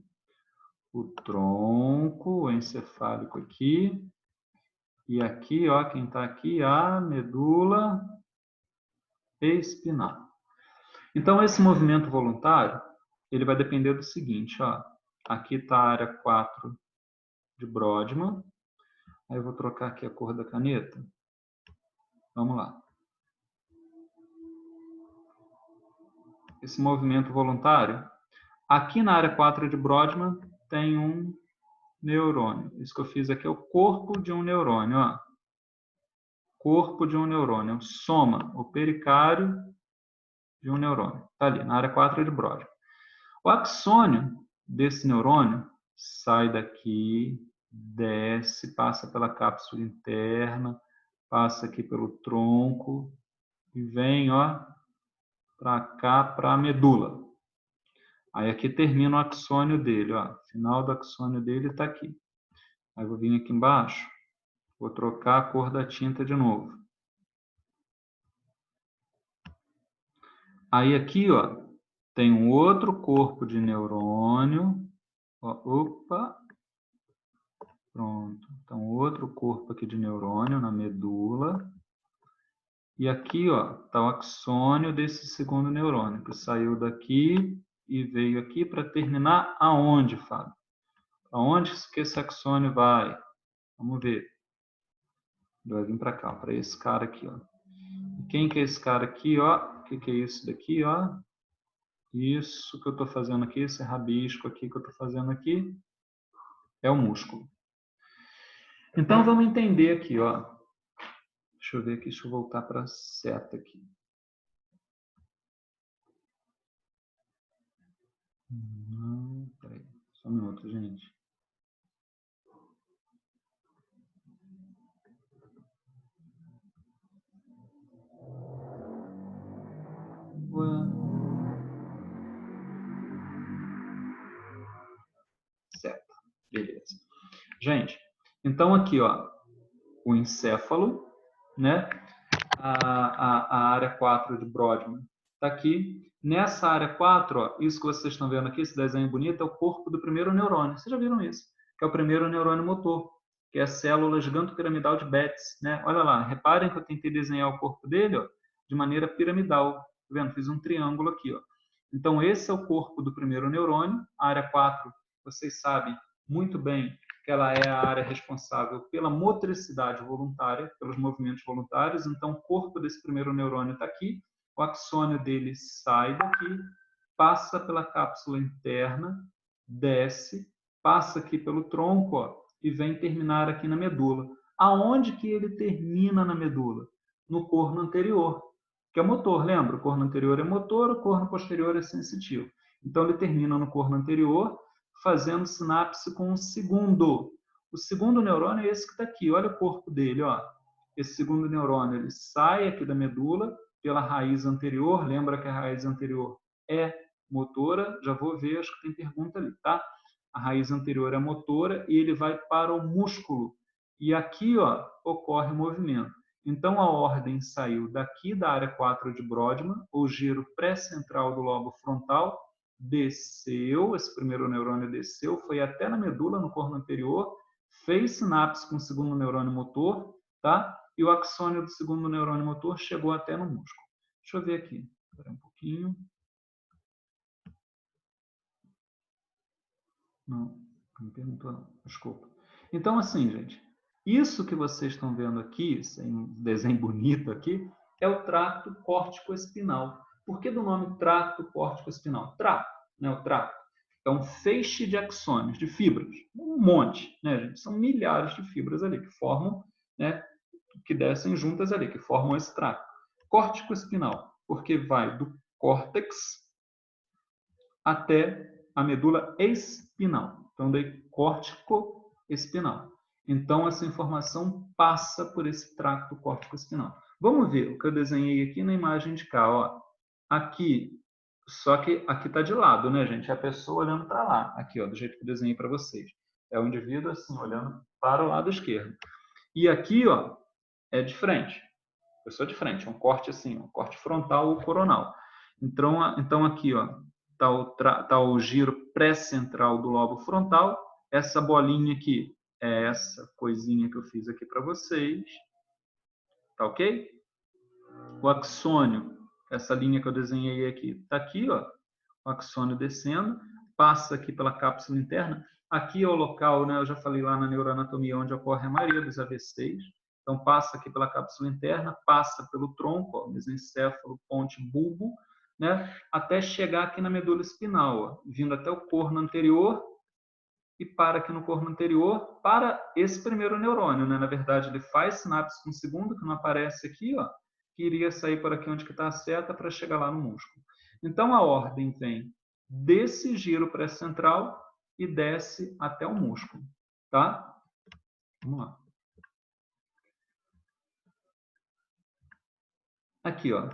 o tronco, o encefálico aqui, e aqui, ó, quem está aqui, a medula espinal. Então, esse movimento voluntário, ele vai depender do seguinte, ó, aqui está a área 4 de Brodmann, aí eu vou trocar aqui a cor da caneta, vamos lá. Esse movimento voluntário, aqui na área 4 de Brodmann tem um neurônio. Isso que eu fiz aqui é o corpo de um neurônio, ó. Corpo de um neurônio, soma, o pericário de um neurônio. Está ali, na área 4 de Brodmann. O axônio desse neurônio sai daqui, desce, passa pela cápsula interna, passa aqui pelo tronco e vem, ó, para cá, para a medula. Aí aqui termina o axônio dele, ó. O final do axônio dele está aqui. Aí vou vir aqui embaixo, vou trocar a cor da tinta de novo. Aí aqui, ó, tem um outro corpo de neurônio. Ó, opa. Pronto. Então, outro corpo aqui de neurônio na medula. E aqui, ó, está o axônio desse segundo neurônio, que saiu daqui e veio aqui para terminar aonde, Fábio? Aonde que esse axônio vai? Vamos ver. Ele vai vir para cá, para esse cara aqui, ó. E quem que é esse cara aqui, ó? O que é isso daqui, ó? Isso que eu estou fazendo aqui, esse rabisco aqui que eu estou fazendo aqui, é o músculo. Então, vamos entender aqui, ó. Deixa eu ver aqui, deixa eu voltar para a seta aqui. Não, peraí, só um minuto, gente. Seta, beleza. Gente, então aqui, ó, o encéfalo, né? A área 4 de Brodmann está aqui. Nessa área 4, ó, isso que vocês estão vendo aqui, esse desenho bonito, é o corpo do primeiro neurônio. Vocês já viram isso? Que é o primeiro neurônio motor, que é a célula gigantopiramidal de Betz, né? Olha lá, reparem que eu tentei desenhar o corpo dele, ó, de maneira piramidal. Tá vendo? Fiz um triângulo aqui, ó. Então, esse é o corpo do primeiro neurônio. A área 4, vocês sabem muito bem que ela é a área responsável pela motricidade voluntária, pelos movimentos voluntários. Então, o corpo desse primeiro neurônio está aqui, o axônio dele sai daqui, passa pela cápsula interna, desce, passa aqui pelo tronco, ó, e vem terminar aqui na medula. Aonde que ele termina na medula? No corno anterior, que é motor, lembra? O corno anterior é motor, o corno posterior é sensitivo. Então, ele termina no corno anterior, fazendo sinapse com o segundo. O segundo neurônio é esse que está aqui. Olha o corpo dele, ó. Esse segundo neurônio ele sai aqui da medula pela raiz anterior. Lembra que a raiz anterior é motora? Já vou ver, acho que tem pergunta ali, tá? A raiz anterior é motora e ele vai para o músculo. E aqui, ó, ocorre o movimento. Então, a ordem saiu daqui da área 4 de Brodmann, o giro pré-central do lobo frontal, desceu, esse primeiro neurônio desceu, foi até na medula, no corno anterior, fez sinapse com o segundo neurônio motor, tá? E o axônio do segundo neurônio motor chegou até no músculo. Deixa eu ver aqui, espera um pouquinho. Não me perguntou não, desculpa. Então, assim, gente, isso que vocês estão vendo aqui, esse desenho bonito aqui, é o tracto córtico-espinal. Por que do nome tracto córtico-espinal? Tracto, né? O tracto é um feixe de axônios, de fibras, um monte, né, gente? São milhares de fibras ali que formam, né, que descem juntas ali, que formam esse tracto. Córtico-espinal, porque vai do córtex até a medula espinal. Então, daí córtico-espinal. Então, essa informação passa por esse tracto córtico-espinal. Vamos ver o que eu desenhei aqui na imagem de cá. Ó. Aqui, só que aqui está de lado, né, gente? É a pessoa olhando para lá. Aqui, ó, do jeito que eu desenhei para vocês. É o indivíduo assim, olhando para o lado esquerdo. E aqui, ó, é de frente. Pessoa de frente, um corte assim, um corte frontal ou coronal. Então aqui, ó, tá o giro pré-central do lobo frontal. Essa bolinha aqui é essa coisinha que eu fiz aqui para vocês. Tá ok? O axônio, essa linha que eu desenhei aqui, tá aqui, ó. O axônio descendo, passa aqui pela cápsula interna. Aqui é o local, né, eu já falei lá na neuroanatomia, onde ocorre a maioria dos AVCs. Então, passa aqui pela cápsula interna, passa pelo tronco, ó, mesencéfalo, ponte, bulbo, né, até chegar aqui na medula espinal, ó, vindo até o corno anterior e para aqui no corno anterior, para esse primeiro neurônio. Né? Na verdade, ele faz sinapse com o segundo, que não aparece aqui, ó, que iria sair por aqui onde está a seta para chegar lá no músculo. Então, a ordem vem desse giro pré-central e desce até o músculo. Tá? Vamos lá. Aqui, ó.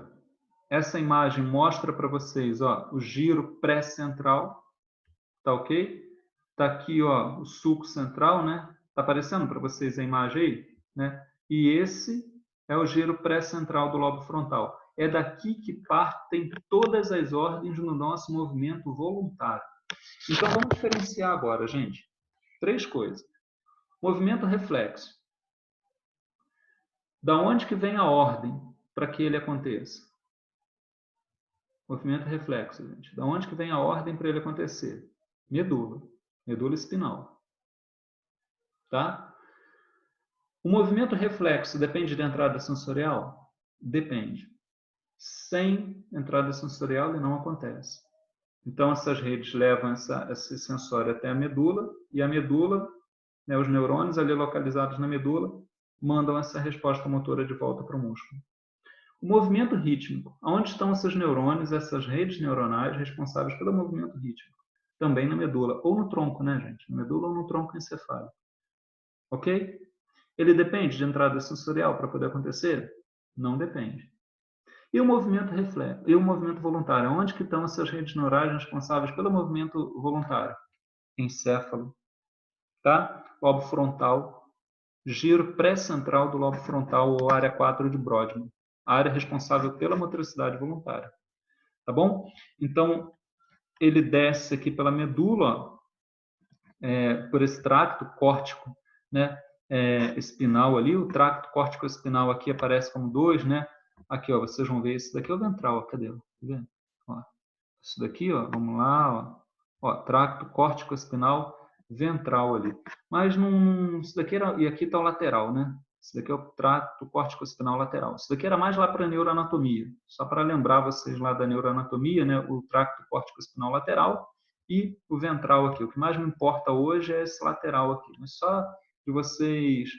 Essa imagem mostra para vocês, ó, o giro pré-central, tá ok? Tá aqui, ó, o sulco central, né? Tá aparecendo para vocês a imagem aí, né? E esse é o giro pré-central do lobo frontal. É daqui que partem todas as ordens no nosso movimento voluntário. Então vamos diferenciar agora, gente. 3 coisas. Movimento reflexo. Da onde que vem a ordem para que ele aconteça? Movimento reflexo, gente. Da onde que vem a ordem para ele acontecer? Medula. Medula espinal. Tá? O movimento reflexo depende da entrada sensorial? Depende. Sem entrada sensorial, ele não acontece. Então, essas redes levam esse sensório até a medula, e a medula, né, os neurônios ali localizados na medula, mandam essa resposta motora de volta para o músculo. O movimento rítmico. Onde estão esses neurônios, essas redes neuronais responsáveis pelo movimento rítmico? Também na medula, ou no tronco, né, gente? Na medula ou no tronco encefálico. Ok? Ele depende de entrada sensorial para poder acontecer? Não depende. E o movimento reflexo? E o movimento voluntário? Onde que estão essas redes neurais responsáveis pelo movimento voluntário? Encéfalo, tá? Lobo frontal, giro pré-central do lobo frontal ou área 4 de Brodmann, a área responsável pela motricidade voluntária. Tá bom? Então, ele desce aqui pela medula, por esse tracto córtico, né? Espinal ali, o tracto córtico-espinal aqui aparece como 2, né? Aqui, ó, vocês vão ver, esse daqui é o ventral, ó, cadê? Tá vendo? Ó, isso daqui, ó, vamos lá, ó, tracto córtico-espinal ventral ali. Mas não, isso daqui era, e aqui está o lateral, né? Isso daqui é o tracto córtico-espinal lateral. Isso daqui era mais lá para a neuroanatomia. Só para lembrar vocês lá da neuroanatomia, né? O tracto córtico-espinal lateral e o ventral aqui. O que mais me importa hoje é esse lateral aqui. Mas só de vocês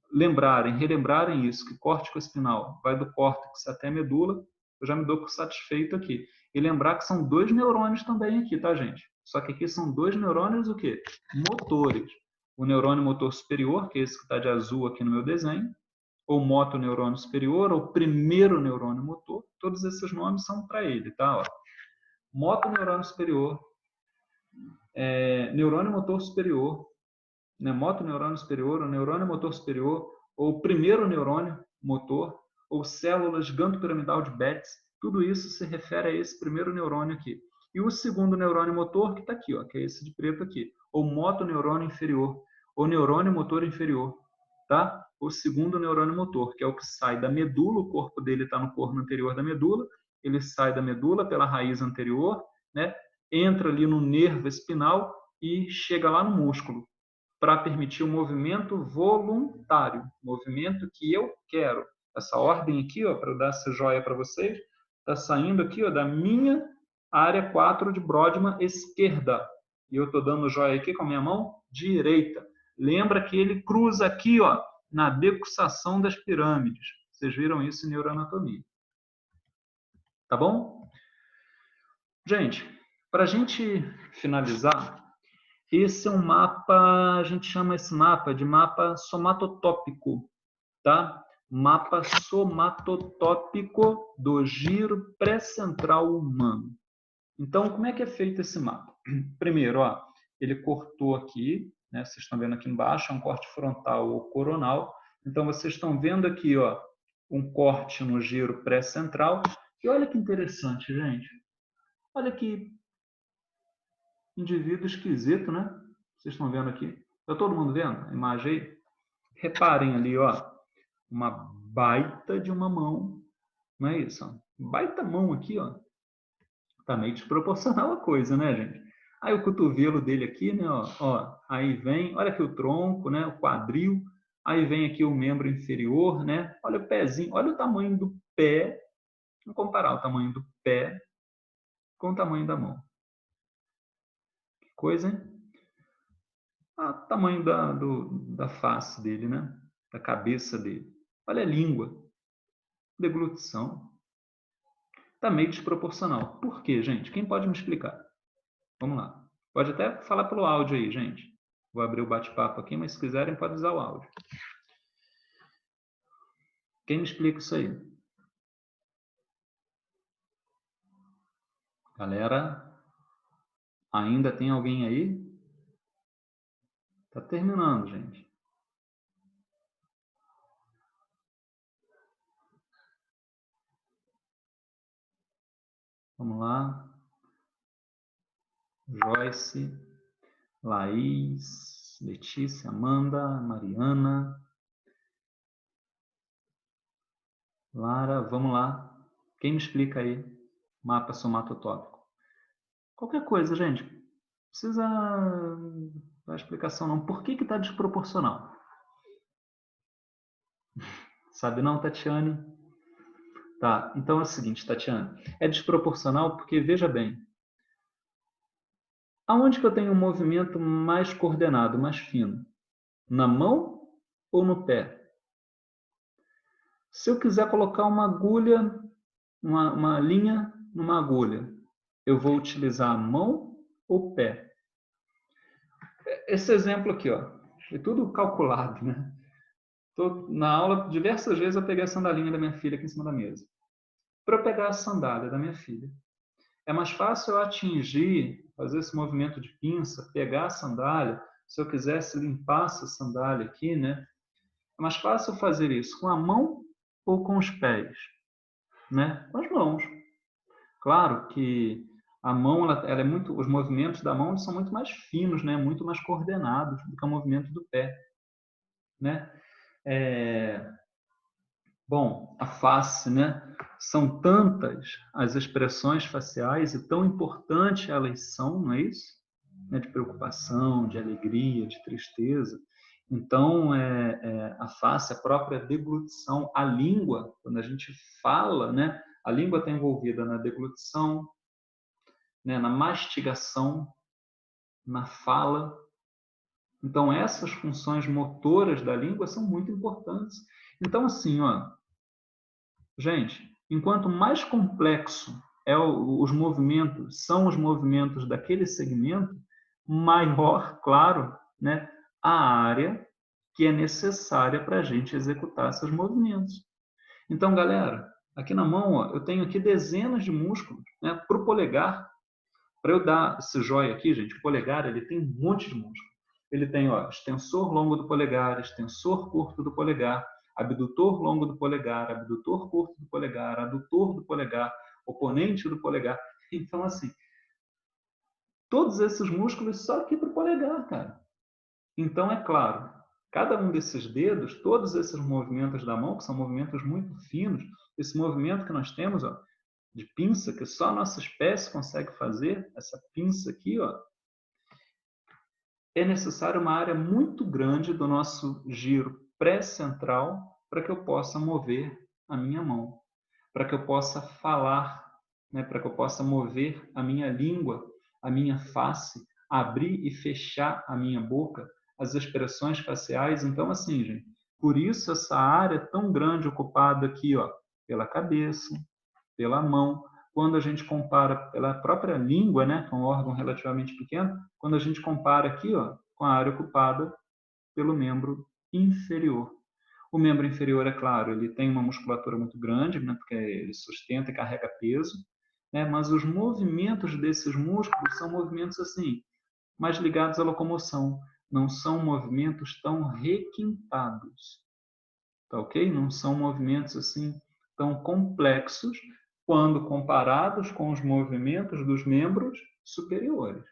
relembrarem isso, que córtico-espinal vai do córtex até a medula, eu já me dou por satisfeito aqui. E lembrar que são 2 neurônios também aqui, tá, gente? Só que aqui são 2 neurônios o quê? Motores. O neurônio motor superior, que é esse que está de azul aqui no meu desenho, ou motoneurônio superior, ou primeiro neurônio motor, todos esses nomes são para ele, tá? Ó. Motoneurônio superior, neurônio motor superior, né? Motoneurônio superior, o neurônio motor superior, ou primeiro neurônio motor, ou célula gigantopiramidal de Betz, tudo isso se refere a esse primeiro neurônio aqui. E o segundo neurônio motor, que está aqui, ó, que é esse de preto aqui, ou motoneurônio inferior, ou neurônio motor inferior, tá? O segundo neurônio motor, que é o que sai da medula, o corpo dele está no corno anterior da medula, ele sai da medula pela raiz anterior, né? Entra ali no nervo espinal e chega lá no músculo, para permitir o movimento voluntário, movimento que eu quero. Essa ordem aqui, ó, para eu dar essa joia para vocês, está saindo aqui, ó, da minha área 4 de Brodmann esquerda. E eu estou dando joia aqui com a minha mão direita. Lembra que ele cruza aqui, ó, na decussação das pirâmides. Vocês viram isso em neuroanatomia. Tá bom? Gente, para a gente finalizar, esse é um mapa, a gente chama esse mapa de mapa somatotópico, tá? Mapa somatotópico do giro pré-central humano. Então, como é que é feito esse mapa? Primeiro, ó, ele cortou aqui, né? Vocês estão vendo aqui embaixo, é um corte frontal ou coronal. Então, vocês estão vendo aqui, ó, um corte no giro pré-central. E olha que interessante, gente. Olha que indivíduo esquisito, né? Vocês estão vendo aqui? Está todo mundo vendo a imagem aí? Reparem ali, ó, uma baita de uma mão. Não é isso? Ó? Baita mão aqui, ó. Tá meio desproporcional a coisa, né, gente? Aí o cotovelo dele aqui, né, ó, aí vem, olha aqui o tronco, né, o quadril, aí vem aqui o membro inferior, né? Olha o pezinho, olha o tamanho do pé. Vamos comparar o tamanho do pé com o tamanho da mão. Coisa, hein? O tamanho da face dele, né? Da cabeça dele. Olha a língua. Deglutição. Está meio desproporcional. Por quê, gente? Quem pode me explicar? Vamos lá. Pode até falar pelo áudio aí, gente. Vou abrir o bate-papo aqui, mas se quiserem pode usar o áudio. Quem me explica isso aí? Galera, ainda tem alguém aí? Tá terminando, gente. Vamos lá. Joyce, Laís, Letícia, Amanda, Mariana, Lara, vamos lá. Quem me explica aí? Mapa somatotópico. Qualquer coisa, gente. Não precisa dar explicação não. Por que está desproporcional? Sabe não, Tatiane? Tá, então é o seguinte, Tatiane. É desproporcional porque, veja bem, aonde que eu tenho um movimento mais coordenado, mais fino? Na mão ou no pé? Se eu quiser colocar uma agulha, uma linha numa agulha, eu vou utilizar a mão ou o pé? Esse exemplo aqui, ó, é tudo calculado, né? Na aula, diversas vezes eu peguei a sandalinha da minha filha aqui em cima da mesa. Para eu pegar a sandália da minha filha, é mais fácil eu atingir, fazer esse movimento de pinça, pegar a sandália, se eu quisesse limpar essa sandália aqui, né? É mais fácil fazer isso com a mão ou com os pés, né? Com as mãos. Claro que a mão, ela é muito, os movimentos da mão são muito mais finos, né? Muito mais coordenados do que o movimento do pé, né? Bom, a face, né? São tantas as expressões faciais e tão importantes elas são, não é isso? Né? De preocupação, de alegria, de tristeza. Então, a face, a própria deglutição, a língua, quando a gente fala, né? A língua está envolvida na deglutição, né? Na mastigação, na fala. Então, essas funções motoras da língua são muito importantes. Então, assim, ó, gente, enquanto mais complexo os movimentos, são os movimentos daquele segmento, maior, claro, né, a área que é necessária para a gente executar esses movimentos. Então, galera, aqui na mão, ó, eu tenho aqui dezenas de músculos, né, para o polegar. Para eu dar esse joia aqui, gente, o polegar ele tem um monte de músculo. ele tem, ó, extensor longo do polegar, extensor curto do polegar, abdutor longo do polegar, abdutor curto do polegar, adutor do polegar, oponente do polegar. Então, assim, todos esses músculos só aqui para o polegar, cara. Então, é claro, cada um desses dedos, todos esses movimentos da mão, que são movimentos muito finos, esse movimento que nós temos, ó, de pinça, que só a nossa espécie consegue fazer, essa pinça aqui, ó, é necessário uma área muito grande do nosso giro pré-central para que eu possa mover a minha mão, para que eu possa falar, né, para que eu possa mover a minha língua, a minha face, abrir e fechar a minha boca, as expressões faciais. Então, assim, gente, por isso essa área tão grande ocupada aqui, ó, pela cabeça, pela mão. Quando a gente compara pela própria língua, né, que é um órgão relativamente pequeno, quando a gente compara aqui, ó, com a área ocupada pelo membro inferior. O membro inferior, é claro, ele tem uma musculatura muito grande, né, porque ele sustenta e carrega peso, né, mas os movimentos desses músculos são movimentos assim, mais ligados à locomoção, não são movimentos tão requintados, tá ok? Não são movimentos assim tão complexos quando comparados com os movimentos dos membros superiores,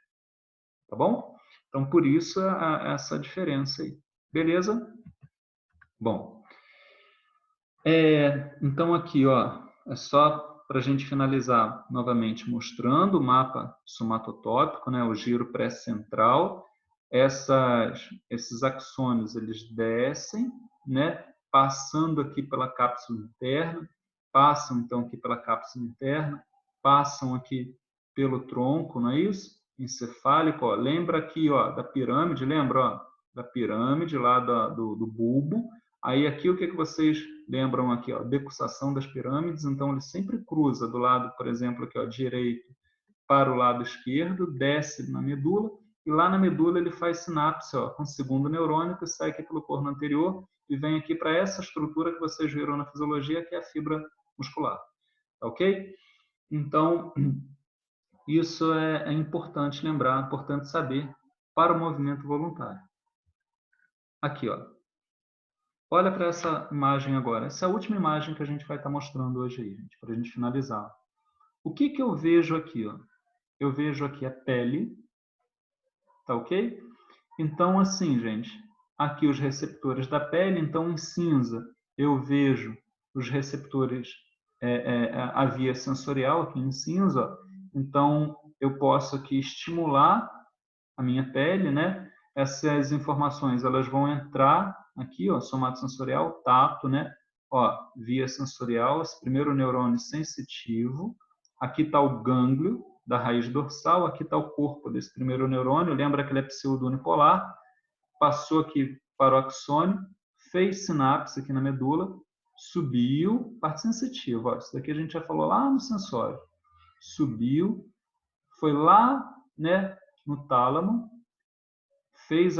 tá bom? Então, por isso essa diferença aí. Beleza? Bom, então aqui, ó, é só para a gente finalizar novamente mostrando o mapa somatotópico, né, o giro pré-central. Esses axônios, eles descem, né, passando aqui pela cápsula interna, passam então aqui pela cápsula interna, passam aqui pelo tronco, não é isso? Encefálico, ó. Lembra aqui, ó, da pirâmide, lembra, ó, da pirâmide lá do bulbo. Aí aqui o que vocês lembram aqui, ó, decussação das pirâmides, então ele sempre cruza do lado, por exemplo, aqui, ó, direito para o lado esquerdo, desce na medula, e lá na medula ele faz sinapse, ó, com o segundo neurônio, que sai aqui pelo corno anterior e vem aqui para essa estrutura que vocês viram na fisiologia, que é a fibra muscular. Tá ok? Então, isso é importante lembrar, importante saber para o movimento voluntário. Aqui, ó. Olha para essa imagem agora. Essa é a última imagem que a gente vai estar mostrando hoje aí, gente, para a gente finalizar. O que eu vejo aqui? Ó? Eu vejo aqui a pele, tá ok? Então, assim, gente, aqui os receptores da pele. Então, em cinza, eu vejo os receptores, a via sensorial aqui em cinza. Ó. Então, eu posso aqui estimular a minha pele, né? Essas informações, elas vão entrar aqui, ó, somatosensorial, tato, né? Ó, via sensorial, esse primeiro neurônio sensitivo. Aqui está o gânglio da raiz dorsal, aqui está o corpo desse primeiro neurônio. Lembra que ele é pseudo-unipolar. Passou aqui para o axônio, fez sinapse aqui na medula, subiu, parte sensitiva. Ó, isso daqui a gente já falou lá no sensório. Subiu, foi lá, né, no tálamo, fez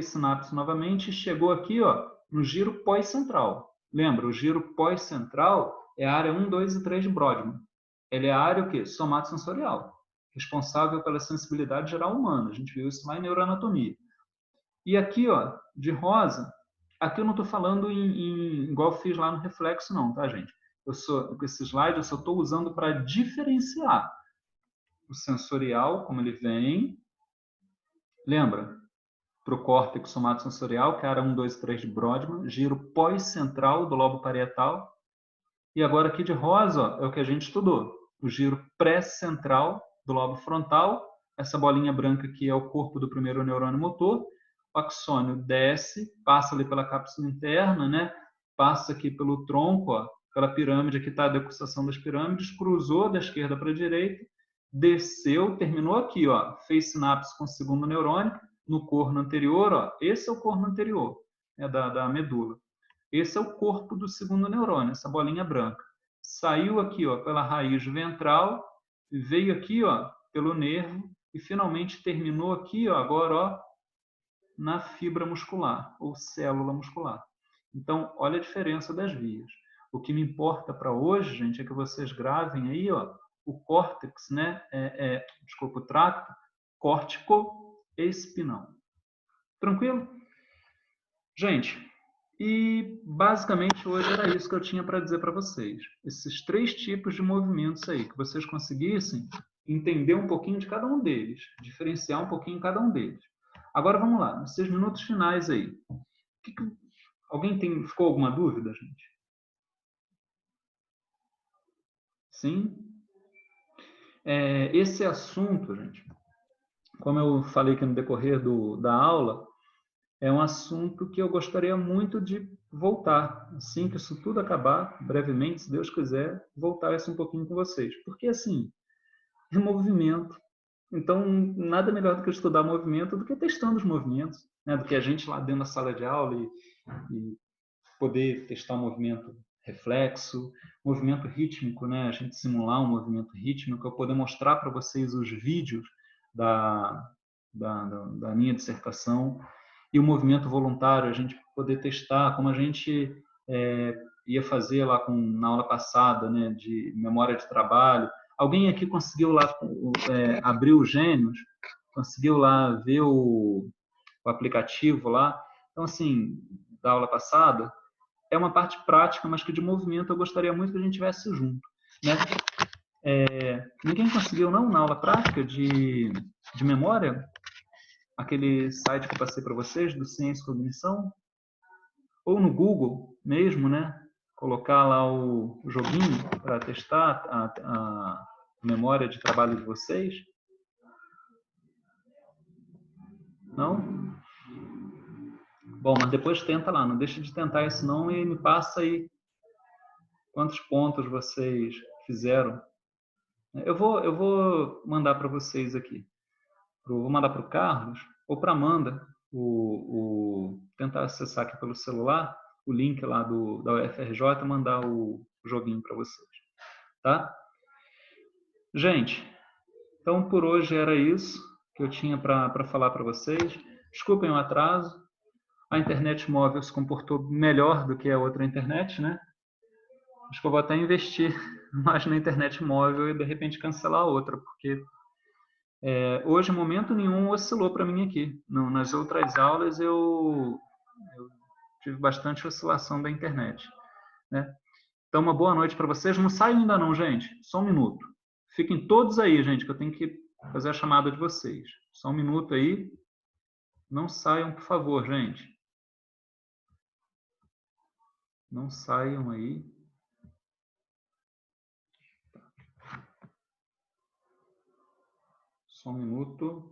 sinapse novamente e chegou aqui, ó, no giro pós-central. Lembra, o giro pós-central é a área 1, 2 e 3 de Brodmann. Ele é a área o quê? Somatosensorial, responsável pela sensibilidade geral humana. A gente viu isso lá em neuroanatomia. E aqui, ó, de rosa, aqui eu não estou falando igual eu fiz lá no reflexo, não, tá, gente? Com esse slide, eu só estou usando para diferenciar o sensorial, como ele vem. Lembra? Para o córtex somatosensorial, que era 1, 2, 3 de Brodmann, giro pós-central do lobo parietal. E agora aqui de rosa, ó, é o que a gente estudou, o giro pré-central do lobo frontal. Essa bolinha branca aqui é o corpo do primeiro neurônio motor. O axônio desce, passa ali pela cápsula interna, né? Passa aqui pelo tronco, ó, pela pirâmide, aqui está a decussação das pirâmides, cruzou da esquerda para a direita, desceu, terminou aqui, ó, fez sinapse com o segundo neurônio, no corno anterior, ó, esse é o corno anterior, né, da medula. Esse é o corpo do segundo neurônio, essa bolinha branca. Saiu aqui, ó, pela raiz ventral, veio aqui, ó, pelo nervo e finalmente terminou aqui, ó, agora, ó, na fibra muscular ou célula muscular. Então, olha a diferença das vias. O que me importa para hoje, gente, é que vocês gravem aí, ó, o córtex, né? Desculpa, o tracto córtico-espinal. Tranquilo? Gente, e basicamente hoje era isso que eu tinha para dizer para vocês. Esses 3 tipos de movimentos aí, que vocês conseguissem entender um pouquinho de cada um deles, diferenciar um pouquinho cada um deles. Agora vamos lá, nos 6 minutos finais aí. Alguém ficou alguma dúvida, gente? Sim? Esse assunto, gente, como eu falei aqui no decorrer da aula, é um assunto que eu gostaria muito de voltar, assim que isso tudo acabar, brevemente, se Deus quiser, voltar isso um pouquinho com vocês. Porque, assim, é movimento. Então, nada melhor do que estudar movimento do que testando os movimentos, né? Do que a gente lá dentro da sala de aula e poder testar um movimento reflexo, movimento rítmico, né? A gente simular um movimento rítmico, eu poder mostrar para vocês os vídeos da minha dissertação e o movimento voluntário, a gente poder testar como a gente ia fazer lá na aula passada, né? De memória de trabalho. Alguém aqui conseguiu lá abrir o Gênios? Conseguiu lá ver o aplicativo lá? Então, assim, da aula passada, é uma parte prática, mas que de movimento eu gostaria muito que a gente tivesse junto, né? Ninguém conseguiu, não, na aula prática de memória, aquele site que eu passei para vocês, do Ciência e Cognição? Ou no Google mesmo, né? Colocar lá o joguinho para testar a memória de trabalho de vocês? Não? Bom, mas depois tenta lá, não deixa de tentar isso não e me passa aí quantos pontos vocês fizeram. Eu vou mandar para vocês aqui. Vou mandar para o Carlos ou para a Amanda, tentar acessar aqui pelo celular o link lá da UFRJ e mandar o joguinho para vocês. Tá? Gente, então por hoje era isso que eu tinha para falar para vocês. Desculpem o atraso. A internet móvel se comportou melhor do que a outra internet, né? Acho que eu vou até investir mais na internet móvel e de repente cancelar a outra, porque hoje, em momento nenhum, oscilou para mim aqui. Não, nas outras aulas eu tive bastante oscilação da internet, né? Então, uma boa noite para vocês. Não saiam ainda não, gente. Só um minuto. Fiquem todos aí, gente, que eu tenho que fazer a chamada de vocês. Só um minuto aí. Não saiam, por favor, gente. Não saiam aí. Só um minuto.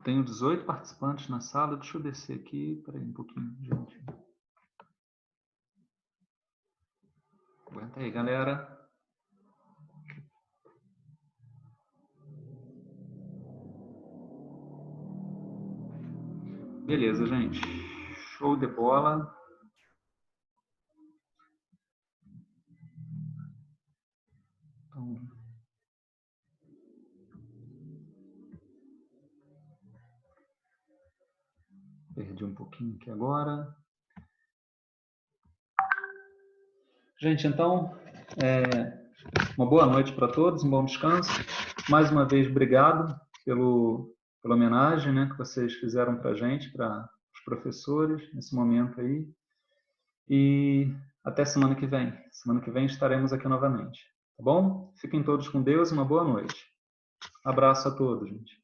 Tenho 18 participantes na sala. Deixa eu descer aqui. Espera aí um pouquinho, gente. Aguenta aí, galera. Beleza, gente. Show de bola. Então, perdi um pouquinho aqui agora. Gente, então, uma boa noite para todos, um bom descanso. Mais uma vez, obrigado pela homenagem, né, que vocês fizeram para a gente, para os professores, nesse momento aí. E até semana que vem. Semana que vem estaremos aqui novamente. Tá bom? Fiquem todos com Deus e uma boa noite. Abraço a todos, gente.